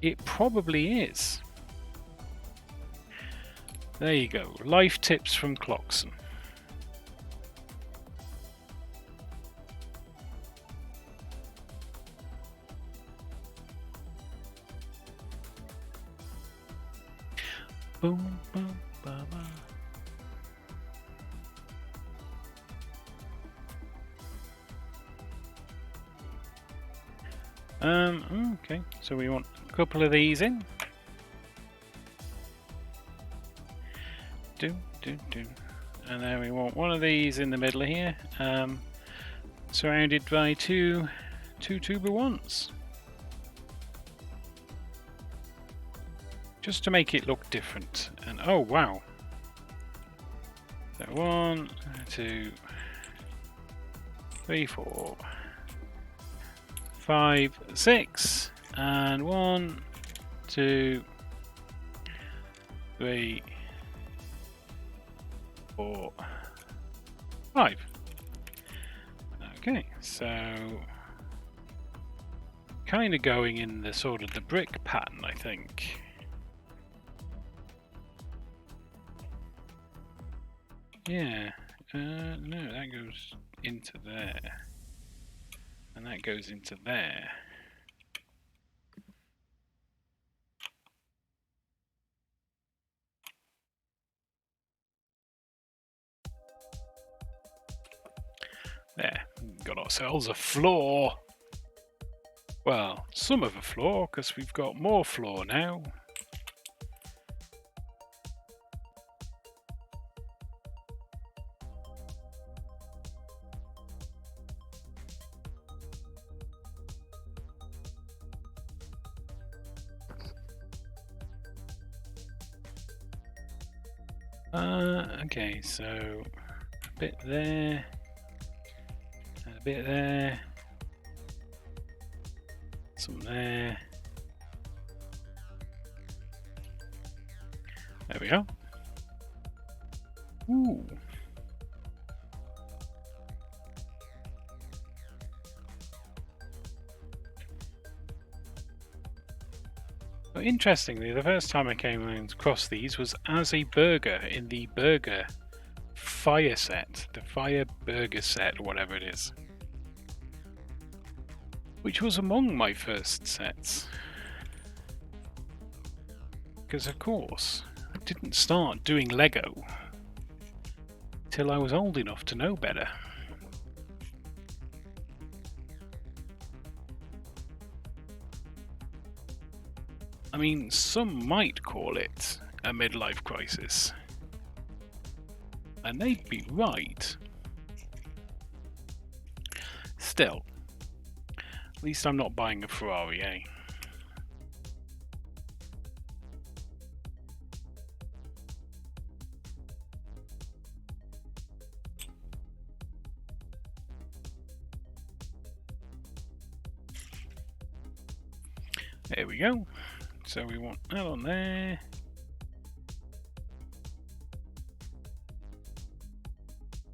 it probably is. There you go. Life tips from Clockson. Boom, boom, ba, ba. Okay, so we want a couple of these in. And then we want one of these in the middle here, surrounded by two 2x1s. Just to make it look different. And oh wow. So 1, 2, 3, 4, 5, 6, and 1, 2, 3, 4, 5. Okay, so kind of going in the sort of the brick pattern, I think. Yeah, no, that goes into there, and that goes into there. There, got ourselves a floor. Well, some of a floor, because we've got more floor now. Okay, so a bit there, and a bit there, some there. There we go. Ooh. Well, interestingly, the first time I came across these was as a burger in the burger fire set, the fire burger set, or whatever it is, which was among my first sets. Because of course, I didn't start doing Lego till I was old enough to know better. I mean, some might call it a midlife crisis. And they'd be right. Still, at least I'm not buying a Ferrari, eh? There we go. So we want that on there.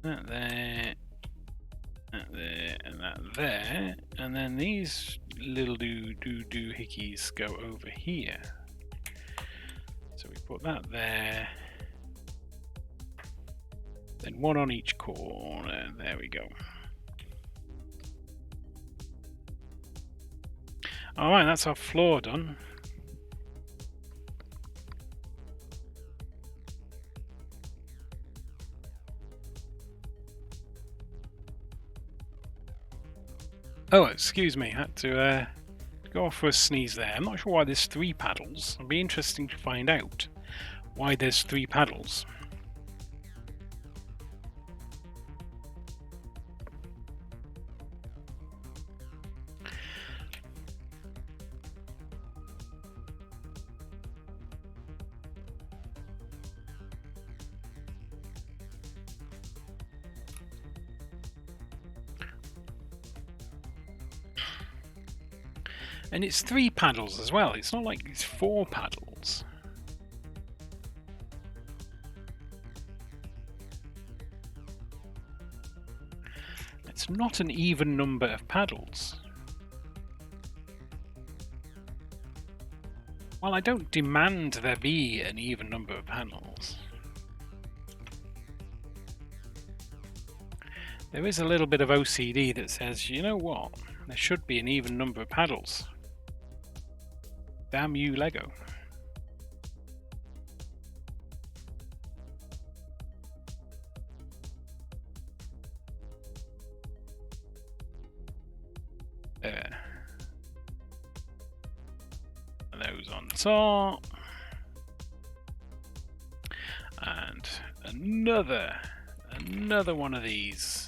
That there. And that there, and then these little doohickeys go over here. So we put that there. Then one on each corner. There we go. Alright, that's our floor done. Oh, excuse me, I had to go off for a sneeze there. I'm not sure why there's 3 paddles. It'll be interesting to find out why there's 3 paddles. And it's 3 paddles as well. It's not like it's 4 paddles. It's not an even number of paddles. Well, I don't demand there be an even number of paddles. There is a little bit of OCD that says, you know what? There should be an even number of paddles. Damn you, Lego. There. And those on top. And another one of these.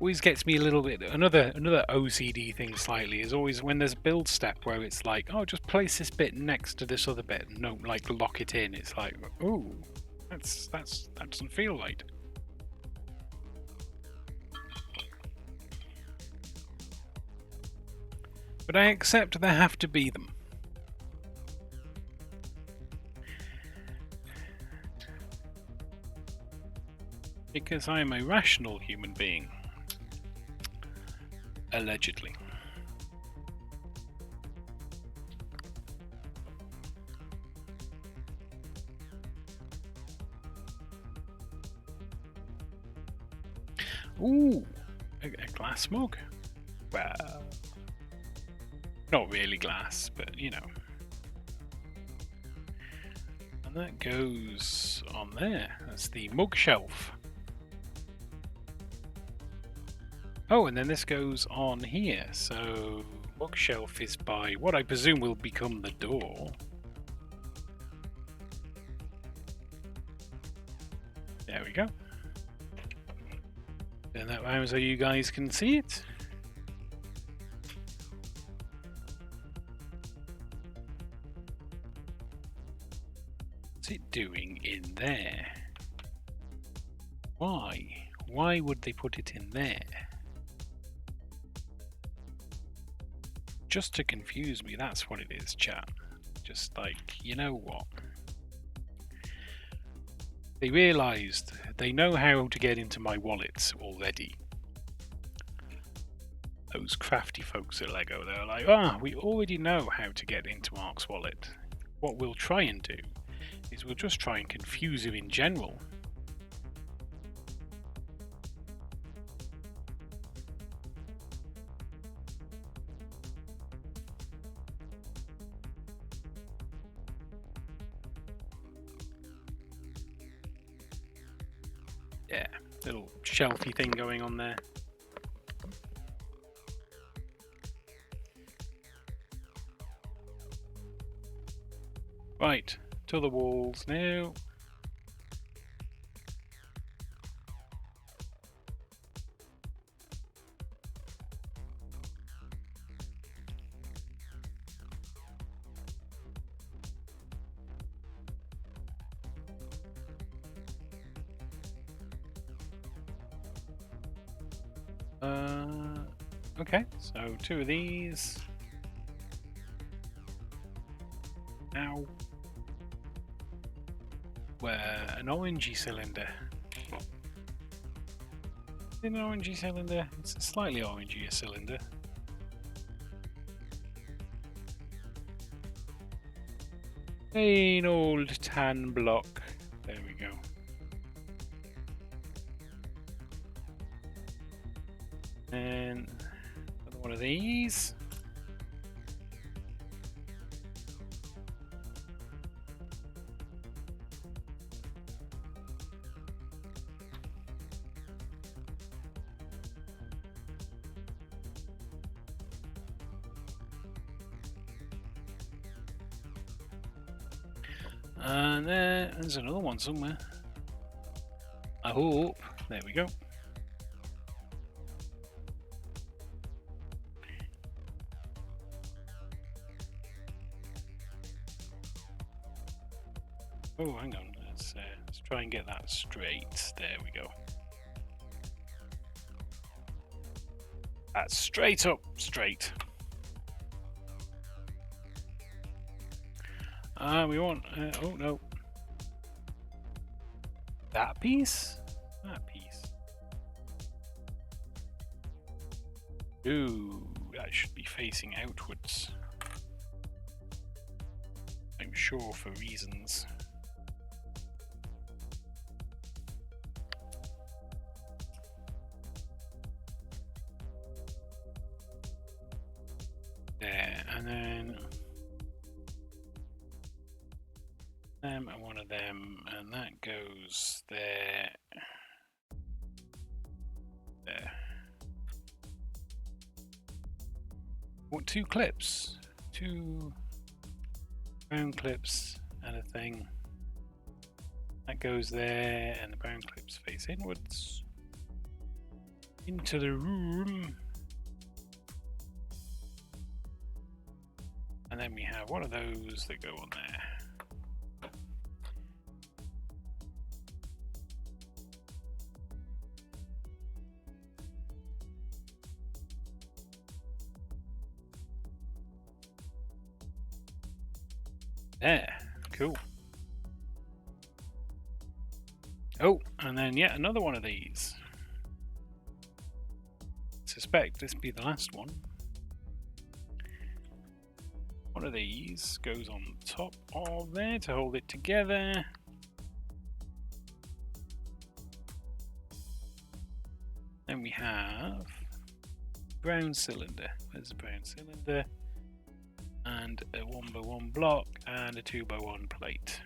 Always gets me a little bit. Another OCD thing slightly is always when there's a build step where it's like, oh, just place this bit next to this other bit and don't like lock it in. It's like, ooh, that doesn't feel right. But I accept there have to be them. Because I am a rational human being. Allegedly. Ooh, a glass mug. Well, not really glass, but you know. And that goes on there. That's the mug shelf. Oh, and then this goes on here. So bookshelf is by what I presume will become the door. There we go. Turn that round so you guys can see it. What's it doing in there? Why? Why would they put it in there? Just to confuse me, that's what it is, chat. Just like, you know what? They realised they know how to get into my wallets already. Those crafty folks at Lego, they're like, we already know how to get into Mark's wallet. What we'll try and do is we'll just try and confuse you in general. Yeah, little shelfy thing going on there. Right, to the walls now. Okay, so 2 of these. Ow. Where an orangey cylinder. An orangey cylinder? It's a slightly orangey cylinder. Plain old tan block. There we go. And another one of these. And there's another one somewhere. I hope. There we go. Oh, hang on. Let's try and get that straight. There we go. That's straight up, straight. We want. Oh no. That piece? That piece. Ooh, that should be facing outwards. I'm sure for reasons. There, and then them and one of them, and that goes there. There. What, 2 clips? 2 brown clips and a thing. That goes there, and the brown clips face inwards. Into the room. And then we have one of those that go on there. There, cool. Oh, and then yet another one of these. Suspect this be the last one. One of these goes on top of there to hold it together. Then we have brown cylinder. There's a brown cylinder. And a 1x1 block and a 2x1 plate.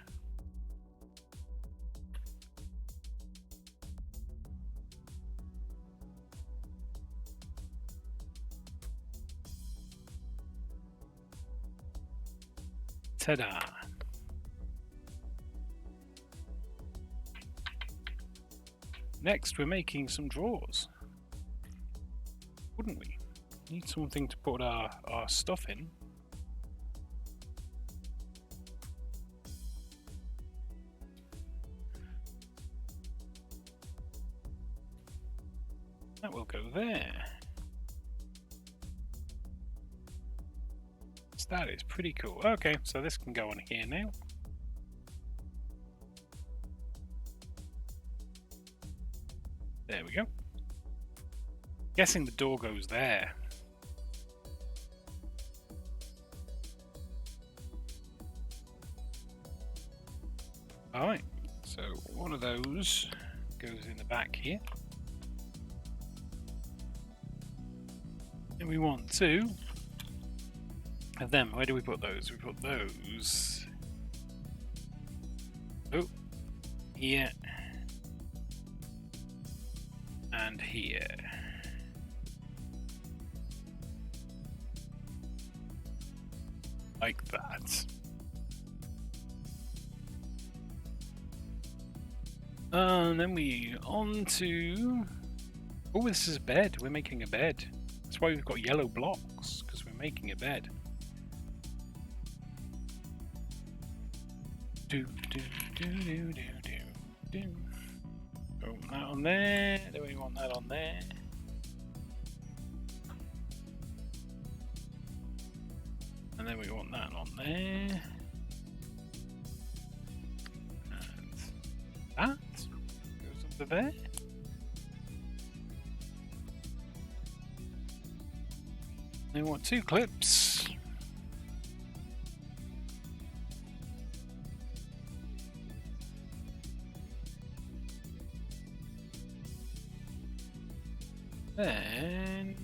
Ta-da! Next, we're making some drawers. Wouldn't we? Need something to put our stuff in. That will go there. So that is pretty cool. Okay, so this can go on here now. There we go. Guessing the door goes there. Alright, so one of those goes in the back here. And we want 2 of them. Where do we put those? We put those. Oh, here. And here. Like that. And then we on to. Oh, this is a bed. We're making a bed. That's why we've got yellow blocks, because we're making a bed. Do. Oh, that on there. Do we want that on there? on there. And that goes under there. Then we want 2 clips. Then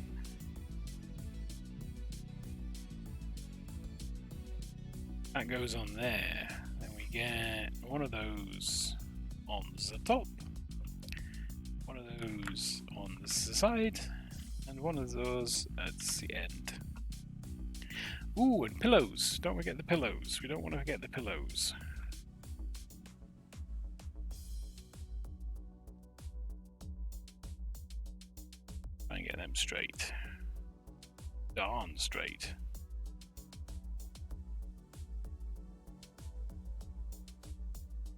that goes on there. Then we get one of those on the top, one of those on the side, and one of those at the end. Ooh, and pillows. Don't forget the pillows. We don't want to forget the pillows. Try and get them straight. Darn straight.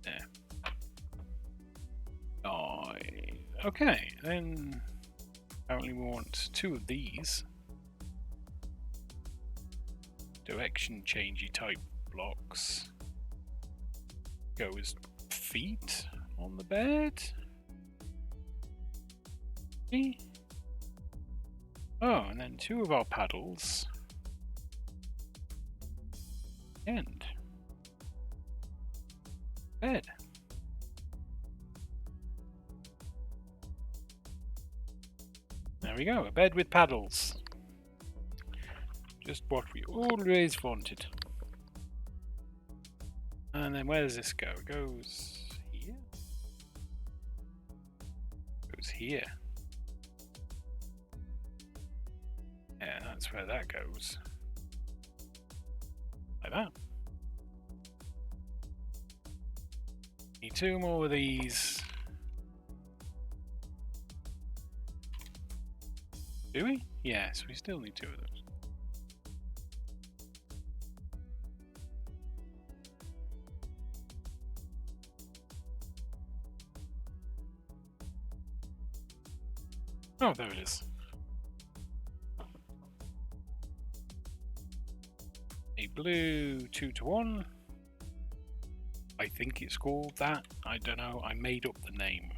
There. Oh, okay, then apparently we want 2 of these. Direction changey type blocks. Go as feet on the bed. See? Oh, and then 2 of our paddles. And bed. There we go, a bed with paddles. Just what we always wanted. And then where does this go? It goes here? It goes here. Yeah, that's where that goes. Like that. Need 2 more of these. Do we? Yes, we still need 2 of those. Oh, there it is. A blue 2-to-1. I think it's called that. I don't know. I made up the name.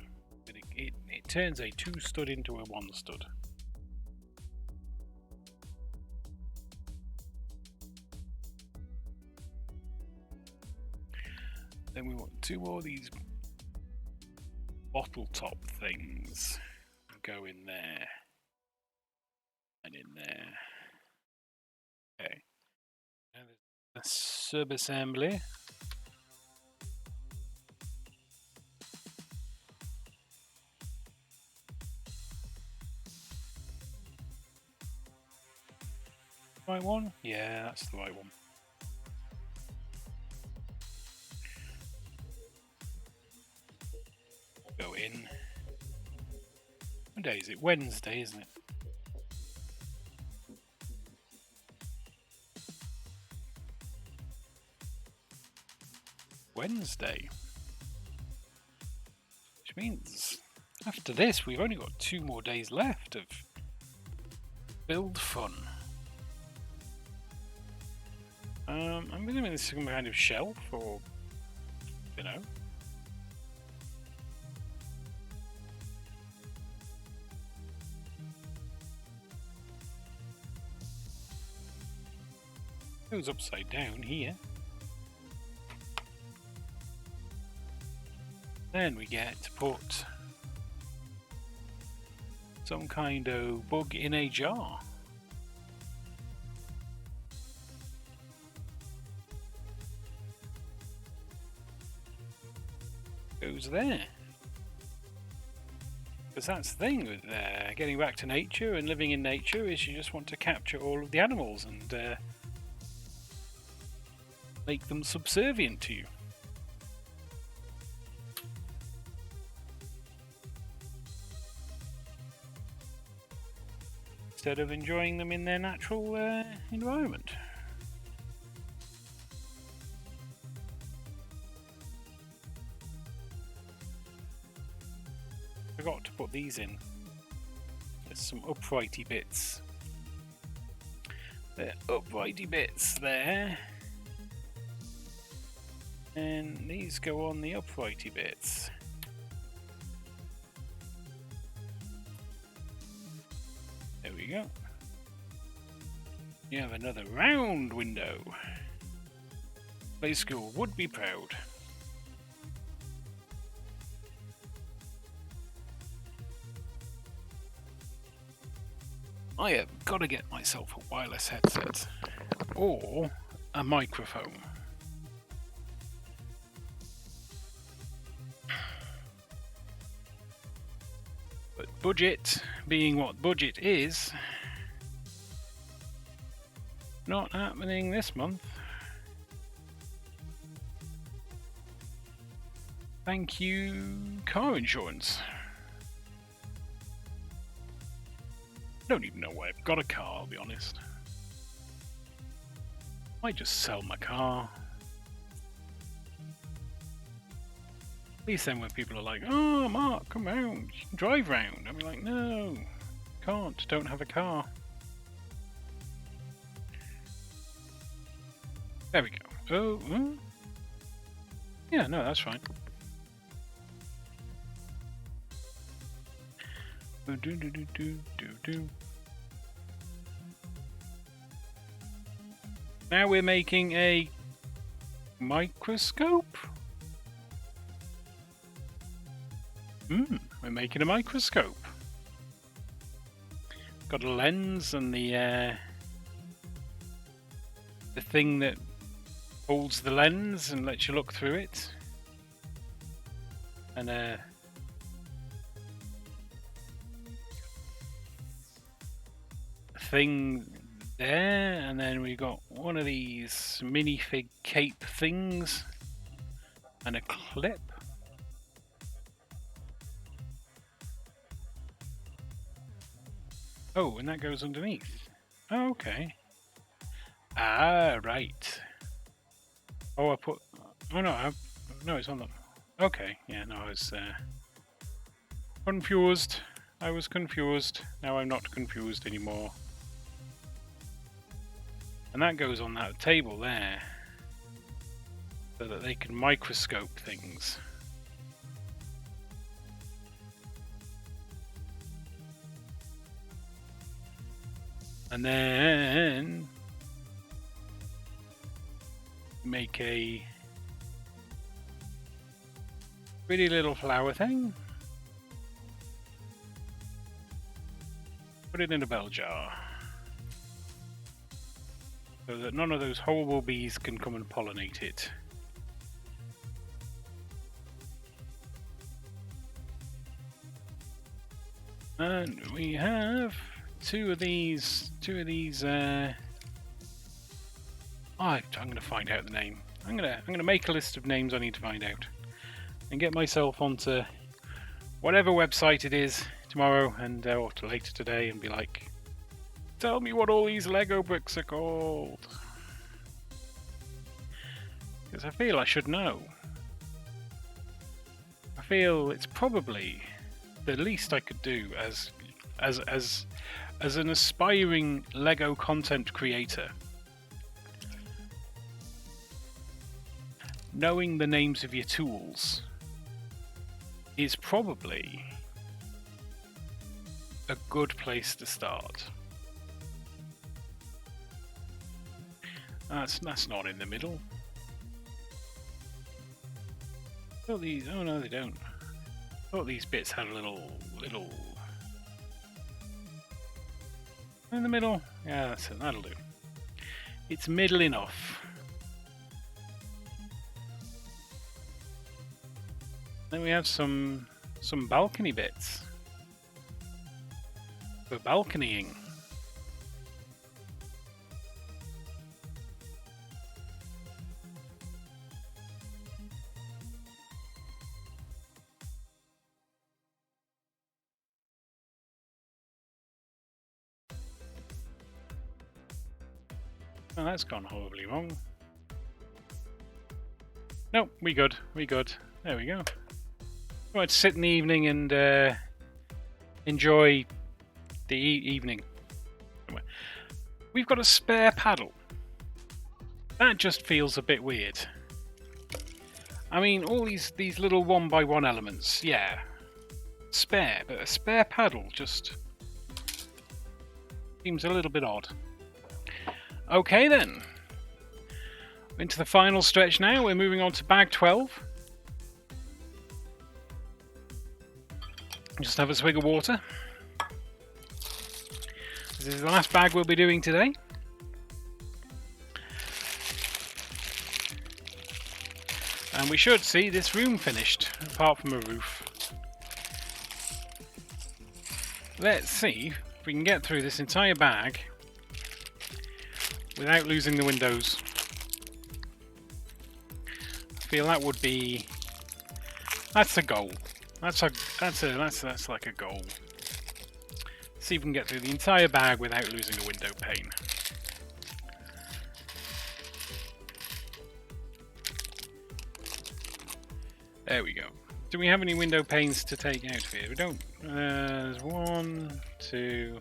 But it turns a 2 stud into a 1 stud. Then we want 2 more of these bottle top things. Go in there. And in there. Okay. And a sub-assembly. Right one? Yeah, that's the right one. Go in. What day is it? Wednesday, isn't it? Wednesday. Which means after this we've only got 2 more days left of build fun. I'm assuming this is some kind of shelf or, you know. It goes upside down here. Then we get to put some kind of bug in a jar. Goes there. Because that's the thing with getting back to nature and living in nature is you just want to capture all of the animals and make them subservient to you. Instead of enjoying them in their natural environment. Forgot to put these in. There's some uprighty bits. They're uprighty bits there. And these go on the uprighty bits. There we go. You have another round window. Play School would be proud. I have got to get myself a wireless headset or a microphone. But budget, being what budget is, not happening this month. Thank you, car insurance. I don't even know why I've got a car, I'll be honest. Might just sell my car. At least then when people are like, oh Mark, come round, you can drive round. I'll be like, no, can't, don't have a car. There we go. Oh, yeah, no, that's fine. Now we're making a microscope. We're making a microscope. Got a lens and the thing that holds the lens and lets you look through it, and a thing there, and then we got one of these minifig cape things and a clip. Oh, and that goes underneath. Oh, okay. Ah, right. Oh, I put. Oh no, no, it's on them. Okay, yeah, no, I was confused. I was confused. Now I'm not confused anymore. And that goes on that table there, so that they can microscope things. And then make a pretty little flower thing. Put it in a bell jar, so that none of those horrible bees can come and pollinate it. And we have two of these. I'm going to find out the name. I'm going to make a list of names I need to find out, and get myself onto whatever website it is tomorrow, and or later today, and be like, tell me what all these Lego bricks are called, because I feel I should know. I feel it's probably the least I could do as an aspiring Lego content creator. Knowing the names of your tools is probably a good place to start. That's not in the middle. Oh, these. Oh no, they don't. Oh, these bits had a little in the middle. Yeah, that's it. That'll do. It's middle enough. Then we have some balcony bits for balconying. Oh, that's gone horribly wrong. Nope, we good. There we go. Right, sit in the evening and enjoy the evening. We've got a spare paddle. That just feels a bit weird. I mean, all these little 1x1 elements, yeah. Spare, but a spare paddle just seems a little bit odd. Okay then. Into the final stretch now. We're moving on to bag 12. Just have a swig of water. This is the last bag we'll be doing today. And we should see this room finished, apart from a roof. Let's see if we can get through this entire bag without losing the windows. I feel that would be... that's a goal. That's like a goal. See if we can get through the entire bag without losing a window pane. There we go. Do we have any window panes to take out here? We don't. There's 1, 2,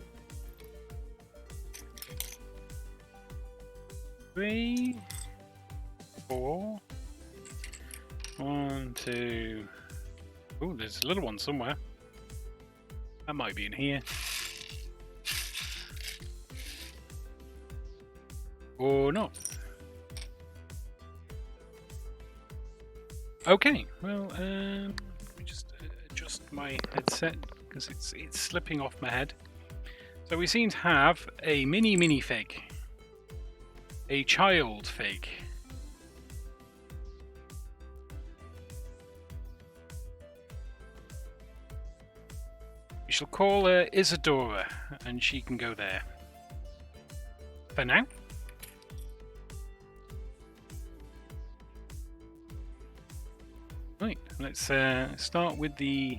3, 4. 1, 2. Oh, there's a little one somewhere. That might be in here. Or not. Okay, well, let me just adjust my headset because it's slipping off my head. So we seem to have a mini fig, a child fig. We shall call her Isadora, and she can go there for now. Right, let's start with the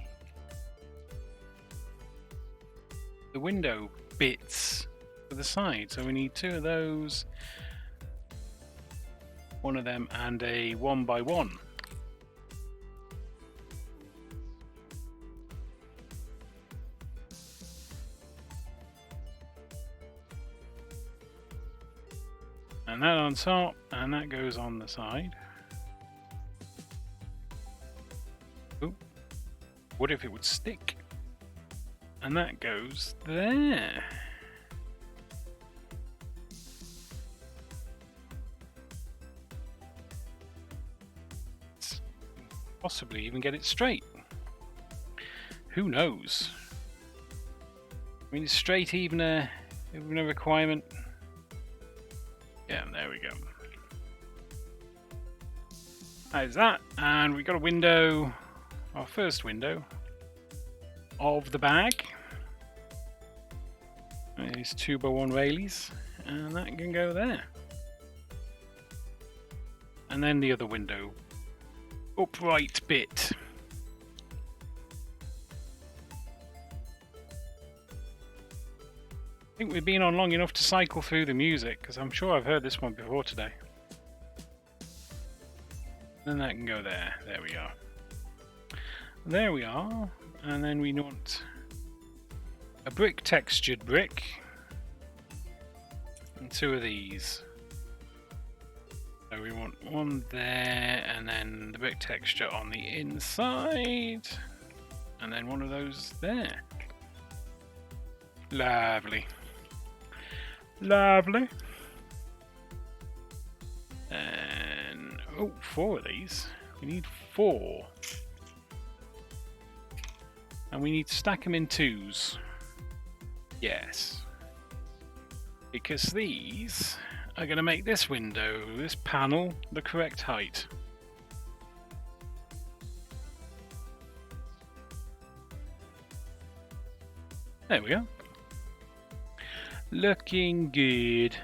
window bits for the side. So we need 2 of those, 1 of them, and a 1x1. And that on top, and that goes on the side. What if it would stick? And that goes there. Let's possibly even get it straight. Who knows? I mean, is straight even a requirement? Yeah, there we go. How's that? And we got a window. Our first window of the bag. These 2x1 railies, and that can go there. And then the other window, upright bit. I think we've been on long enough to cycle through the music, because I'm sure I've heard this one before today. Then that can go there. There we are. There we are, and then we want a brick textured brick and 2 of these. So we want 1 there, and then the brick texture on the inside, and then 1 of those there. Lovely. Lovely. And 4 of these. We need 4. And we need to stack them in 2s. Yes. Because these are going to make this window, this panel, the correct height. There we go. Looking good.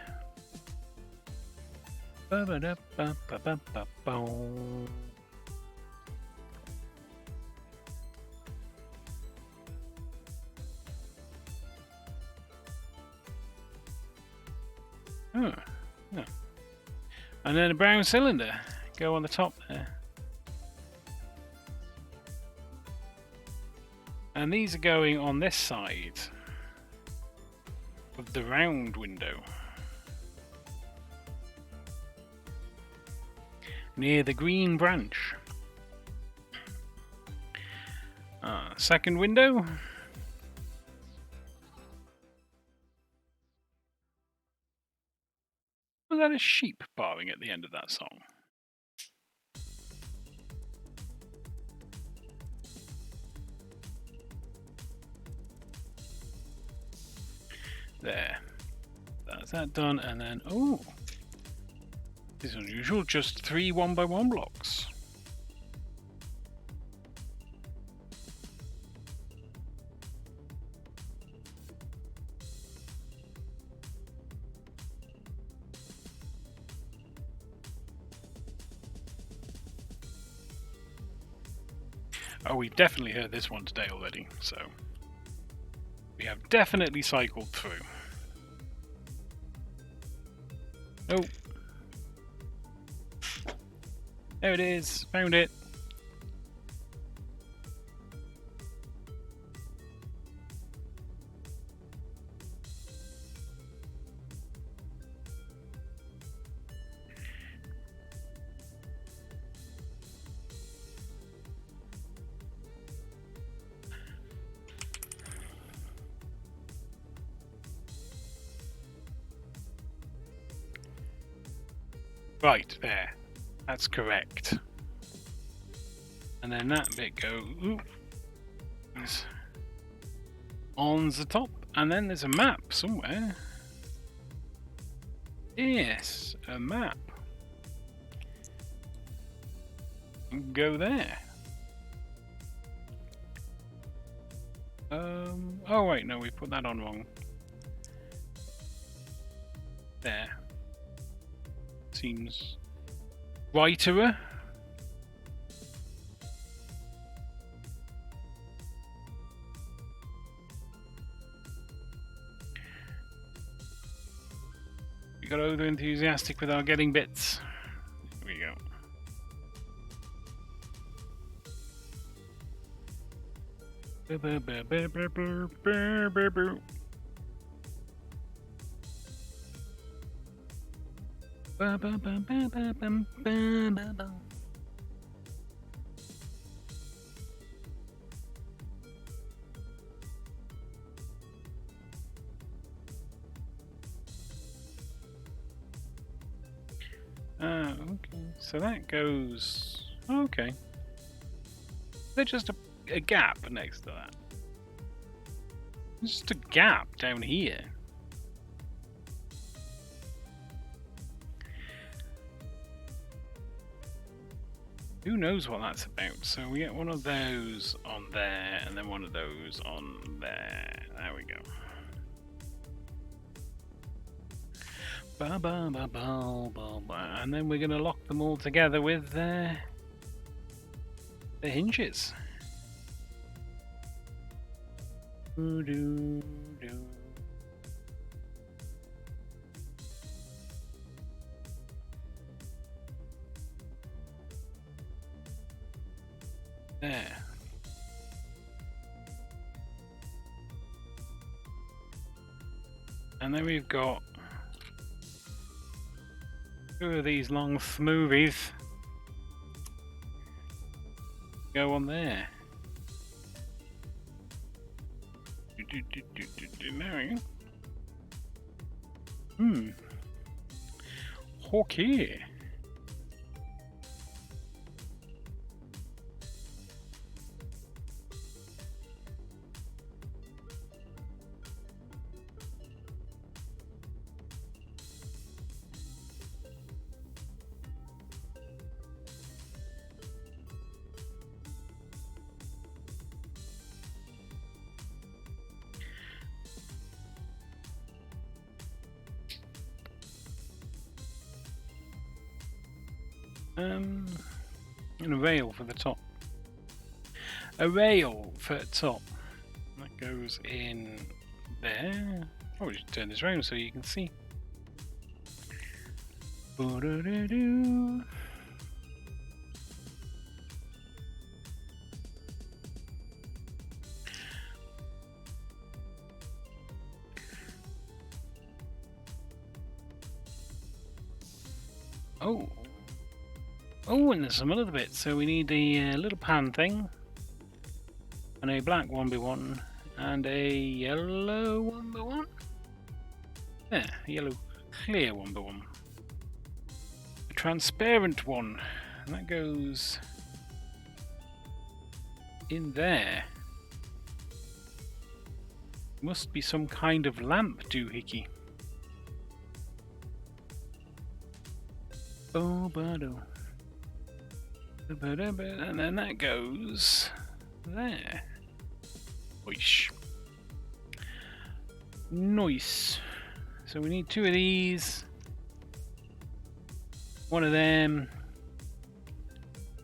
Oh, no. And then a brown cylinder go on the top there. And these are going on this side of the round window, near the green branch. Second window. Was that a sheep baaing at the end of that song? There. That's that done, and then, oh, this is unusual, just 3 1x1 blocks. Oh, we've definitely heard this one today already, so we have definitely cycled through. Oh. There it is. Found it. Right, there. That's correct. And then that bit goes on the top. And then there's a map somewhere. Yes, a map. Go there. Oh wait, no, we put that on wrong. There. Seems righter. We got over enthusiastic with our getting bits. Here we go. Okay, so that goes. Okay, there's just a gap next to that. There's just a gap down here. Who knows what that's about? So we get one of those on there, and then one of those on there. There we go. Ba, ba, ba, ba, ba, ba. And then we're going to lock them all together with the hinges. Doo, doo, doo. There. And then we've got 2 of these long smoothies go on there. There we go. Okay. And a rail for the top. A rail for the top. That goes in there. Oh, we should turn this around so you can see. Ba-da-da-doo. Oh, and there's some other bits. So we need the little pan thing. and a black 1x1 and a yellow 1x1. Yeah, yellow clear 1x1. A transparent one, and that goes in there. Must be some kind of lamp doohickey. Oh, bado. And then that goes there. Oish. Nice. So we need 2 of these. 1 of them.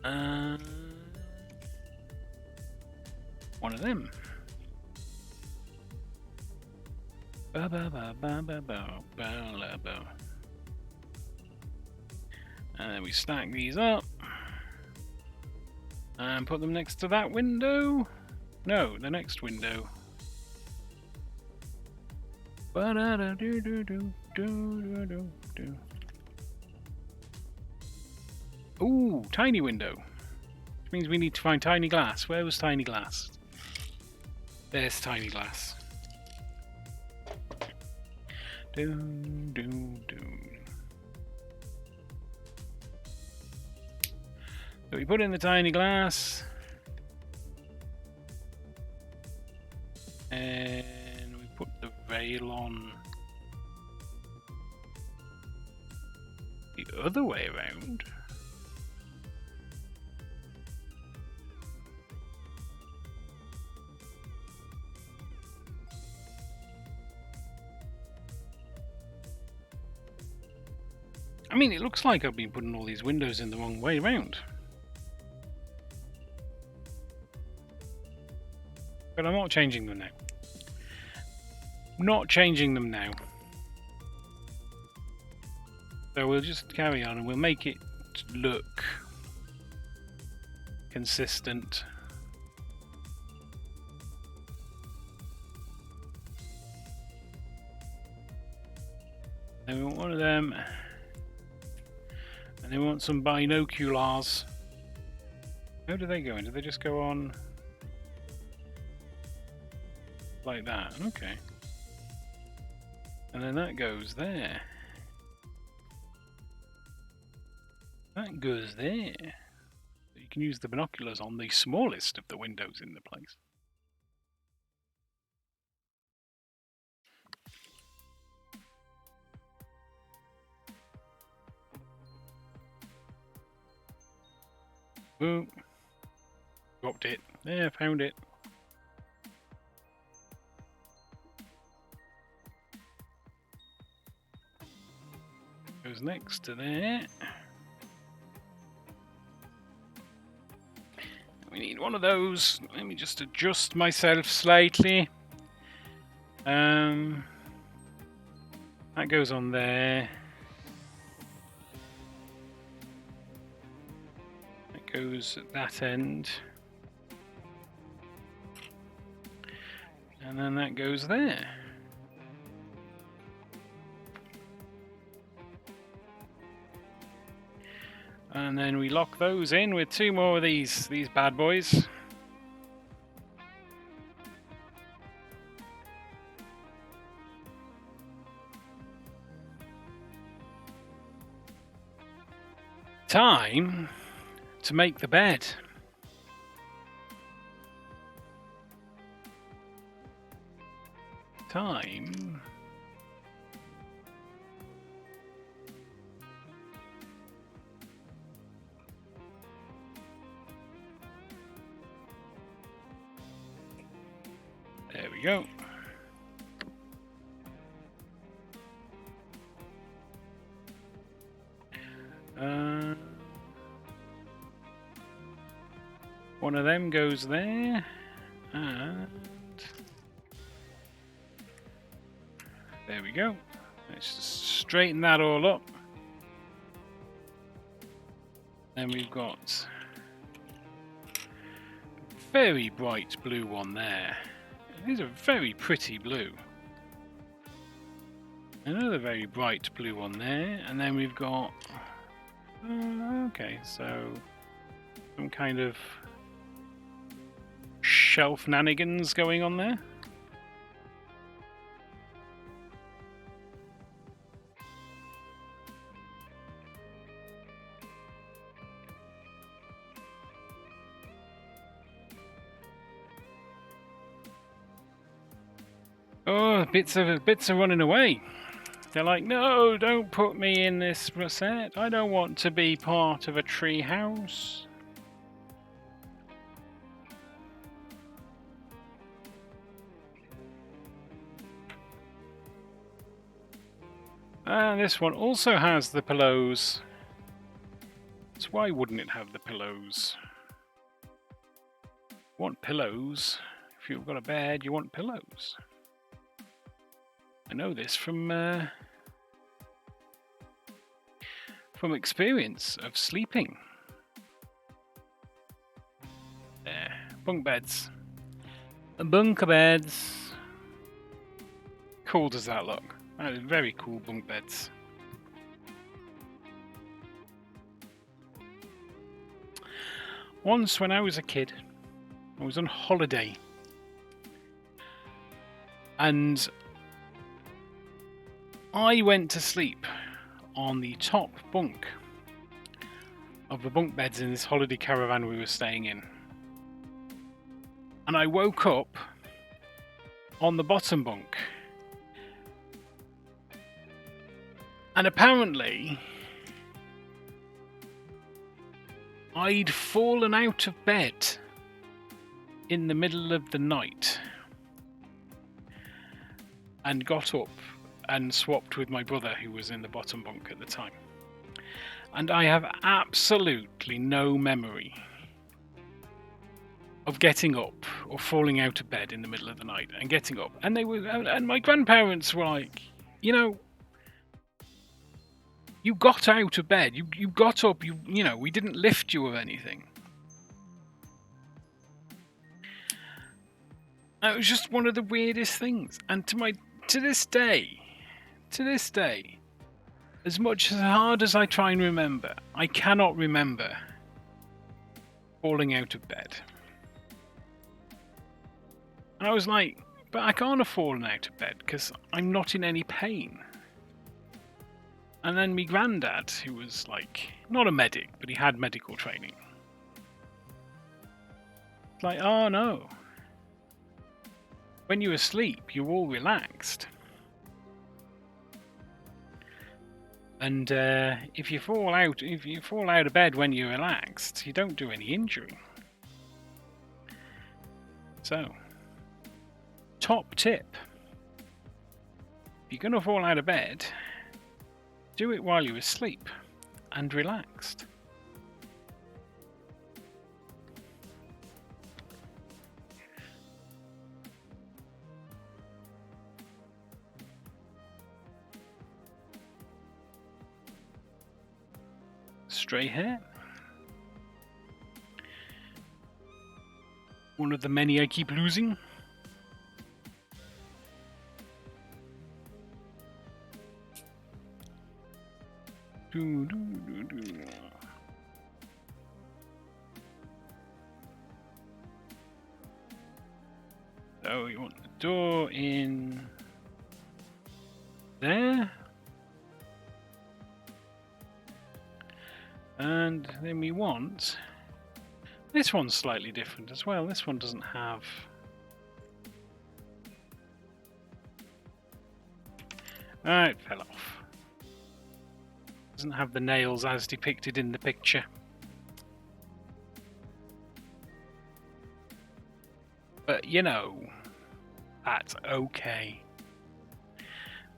And 1 of them. Ba ba ba ba ba ba ba ba. And then we stack these up and put them next to that window. No, the next window. Ooh, tiny window. Which means we need to find tiny glass. Where was tiny glass? There's tiny glass. So we put in the tiny glass, and we put the rail on the other way around. I mean, it looks like I've been putting all these windows in the wrong way around. But I'm not changing them now. Not changing them now. So we'll just carry on and we'll make it look consistent. Then we want 1 of them. And they want some binoculars. How do they go in? Do they just go on like that? Okay. And then that goes there. That goes there. You can use the binoculars on the smallest of the windows in the place. Ooh. Dropped it. There, found it. Goes next to there. We need 1 of those. Let me just adjust myself slightly. That goes on there. That goes at that end. And then that goes there. And then we lock those in with 2 more of these bad boys. Time to make the bed. Time there we go. One of them goes there, and there we go. Let's just straighten that all up. Then we've got a very bright blue one there. It is a very pretty blue. Another very bright blue one there, and then we've got okay, so some kind of shelf nanigans going on there. Oh, bits are running away. They're like, no, don't put me in this set. I don't want to be part of a tree house. And this one also has the pillows. So why wouldn't it have the pillows? You want pillows. If you've got a bed, you want pillows. I know this from experience of sleeping. There, bunk beds. Bunker beds. Cool does that look? That is very cool bunk beds. Once when I was a kid, I was on holiday. And I went to sleep on the top bunk of the bunk beds in this holiday caravan we were staying in. And I woke up on the bottom bunk. And apparently, I'd fallen out of bed in the middle of the night and got up and swapped with my brother, who was in the bottom bunk at the time. And I have absolutely no memory of getting up or falling out of bed in the middle of the night and getting up. And my grandparents were like, you know, you got out of bed, you got up, you know, we didn't lift you or anything. It was just one of the weirdest things. And to this day, as much as hard as I try and remember, I cannot remember falling out of bed. And I was like, but I can't have fallen out of bed because I'm not in any pain. And then my granddad, who was like, not a medic, but he had medical training. Like, oh no. When you're asleep, you're all relaxed. And if you fall out of bed when you're relaxed, you don't do any injury. So, top tip. If you're going to fall out of bed, do it while you're asleep and relaxed. Stray hair. One of the many I keep losing. So you want the door in there. And then we want... This one's slightly different as well. This one doesn't have... it fell off. Doesn't have the nails as depicted in the picture. But, you know, that's okay.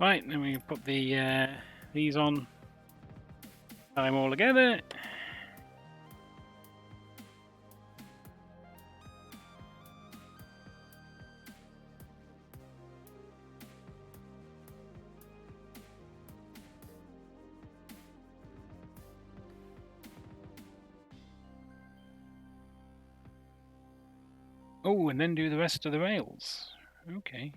Right, then we put the these on. Tie them all together. Oh, and then do the rest of the rails. Okay.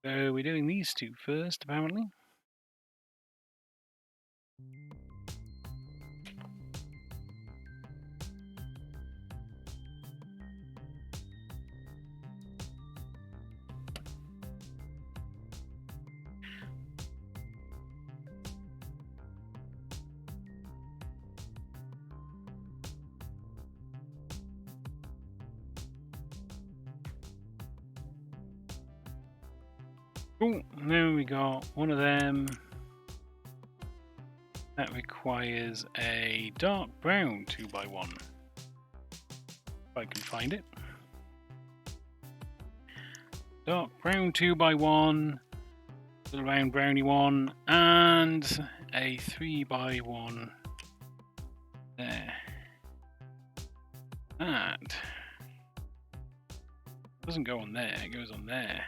So we're doing these two first, apparently. Oh, now we got one of them. That requires a dark brown 2x1. If I can find it. Dark brown 2x1, little round brownie one, and a 3x1 there. That doesn't go on there, it goes on there.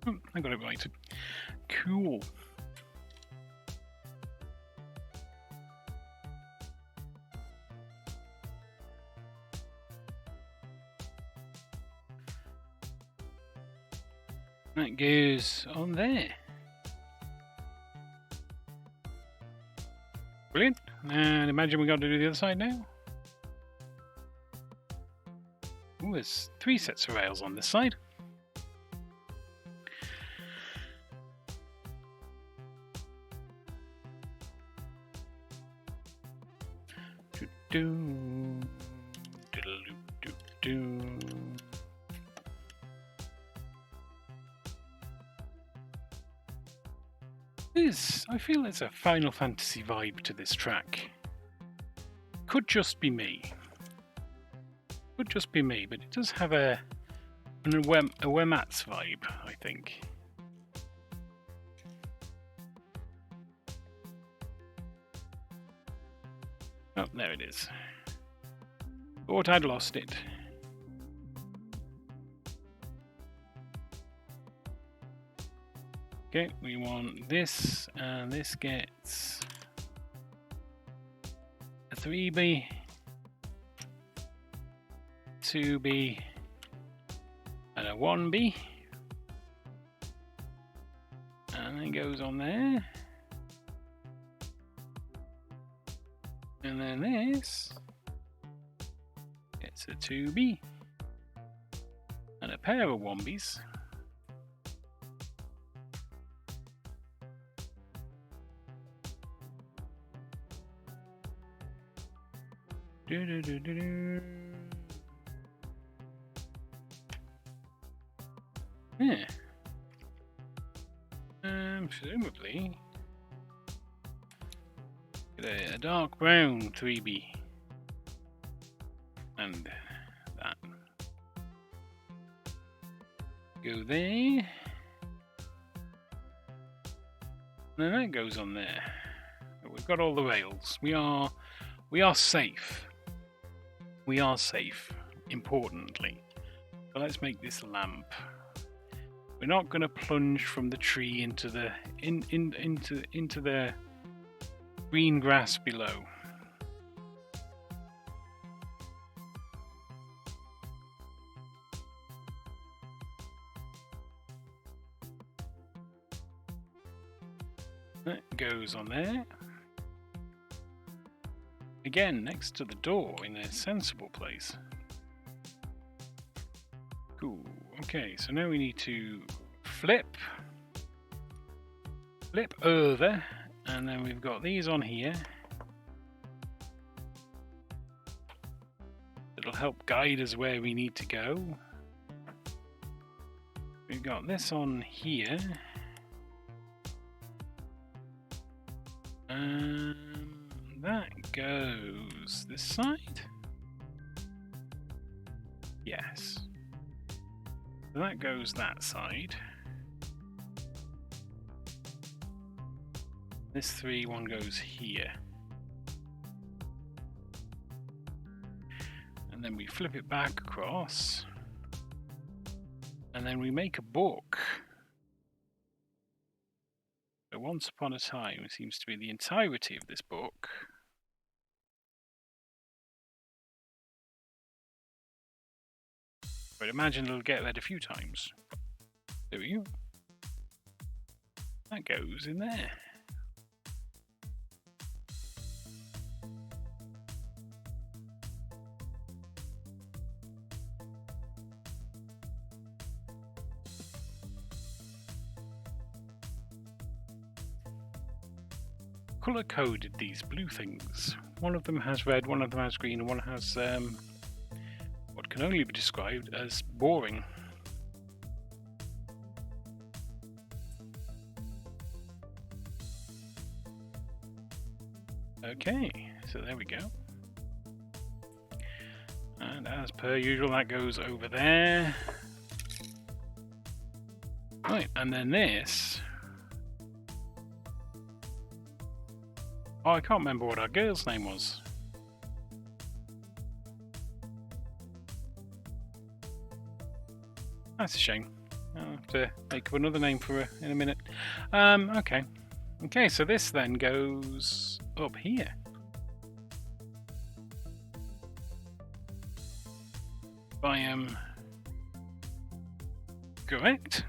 Oh, I got it right. Cool. That goes on there. Brilliant. And imagine we got to do the other side now. Ooh, there's 3 sets of rails on this side. I feel there's a Final Fantasy vibe to this track. Could just be me. Could just be me, but it does have a Uematsu vibe, I think. Oh, there it is. Thought I'd lost it. Okay, we want this, and this gets a 3B, 2B, and a 1B. And it goes on there. And then this gets a 2B, and a pair of 1Bs. Yeah. Presumably get a dark brown 3B and that go there, and then that goes on there. We've got all the rails. We are safe. We are safe, importantly. So let's make this lamp. We're not going to plunge from the tree into the into the green grass below. That goes on there. Again, next to the door in a sensible place. Cool. Okay, so now we need to flip over, and then we've got these on here. It'll help guide us where we need to go. We've got this on here. That goes this side? Yes. So that goes that side. This 3-1 goes here. And then we flip it back across. And then we make a book. So once upon a time, it seems to be the entirety of this book. But imagine it'll get read a few times. There we go. That goes in there. Color coded these blue things. One of them has red, one of them has green, and one has what can only be described as boring. Okay, so there we go. And as per usual, that goes over there. Right, and then this. Oh, I can't remember what our girl's name was. That's a shame. I'll have to make up another name for her in a minute. Okay. Okay, so this then goes up here. If I am correct.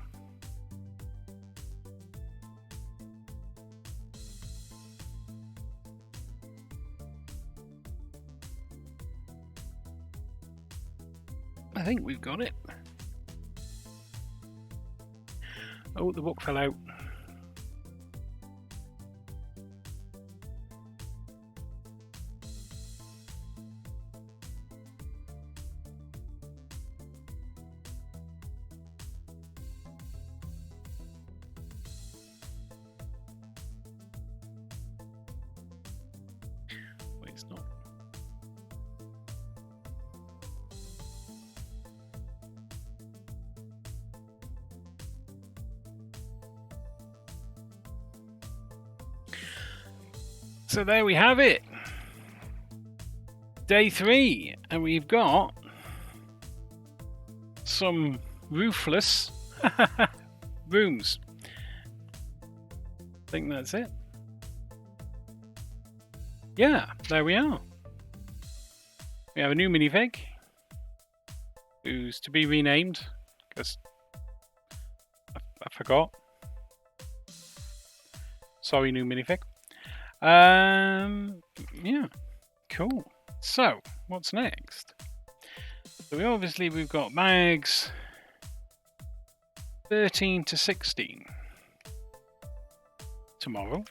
I think we've got it. Oh, the book fell out. Wait, it's not. So there we have it. Day 3, and we've got some roofless rooms. I think that's it. Yeah, there we are. We have a new minifig who's to be renamed because I forgot. Sorry, new minifig. Yeah, cool. So, what's next? So we've got bags 13 to 16 tomorrow,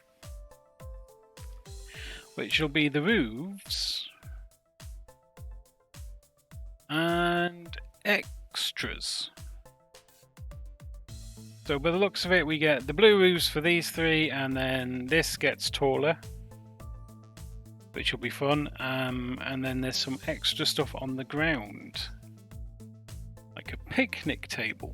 which will be the roofs and extras. So by the looks of it, we get the blue roofs for these 3, and then this gets taller, which will be fun. And then there's some extra stuff on the ground, like a picnic table.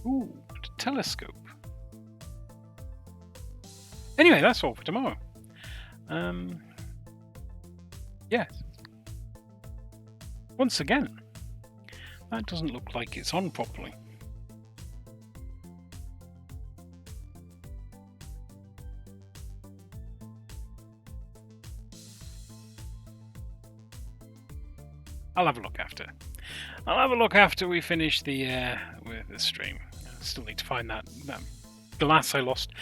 Ooh, a telescope. Anyway, that's all for tomorrow. Yes. Once again, that doesn't look like it's on properly. I'll have a look after. I'll have a look after we finish the with the stream. I still need to find that glass I lost.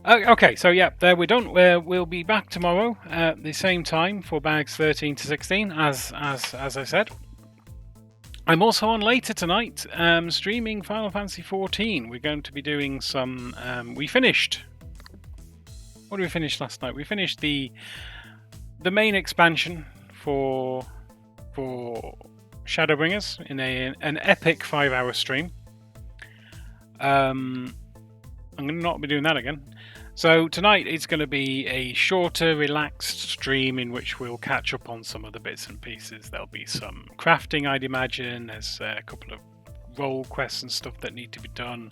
Okay, so yeah, there we're done. We'll be back tomorrow at the same time for bags 13 to 16, as I said. I'm also on later tonight, streaming Final Fantasy 14. We're going to be doing some. We finished. What did we finish last night? We finished the main expansion for Shadowbringers in an epic 5-hour stream. I'm going to not be doing that again. So tonight it's going to be a shorter, relaxed stream in which we'll catch up on some of the bits and pieces. There'll be some crafting, I'd imagine. There's a couple of role quests and stuff that need to be done.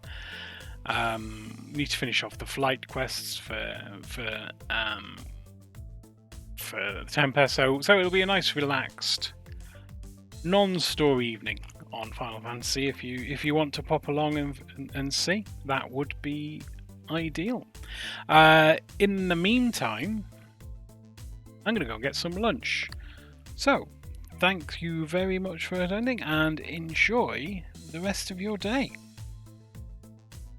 Need to finish off the flight quests for the Tempest. So it'll be a nice, relaxed, non-story evening on Final Fantasy. If you want to pop along and see, that would be ideal. In the meantime, I'm going to go get some lunch. So, thank you very much for attending and enjoy the rest of your day.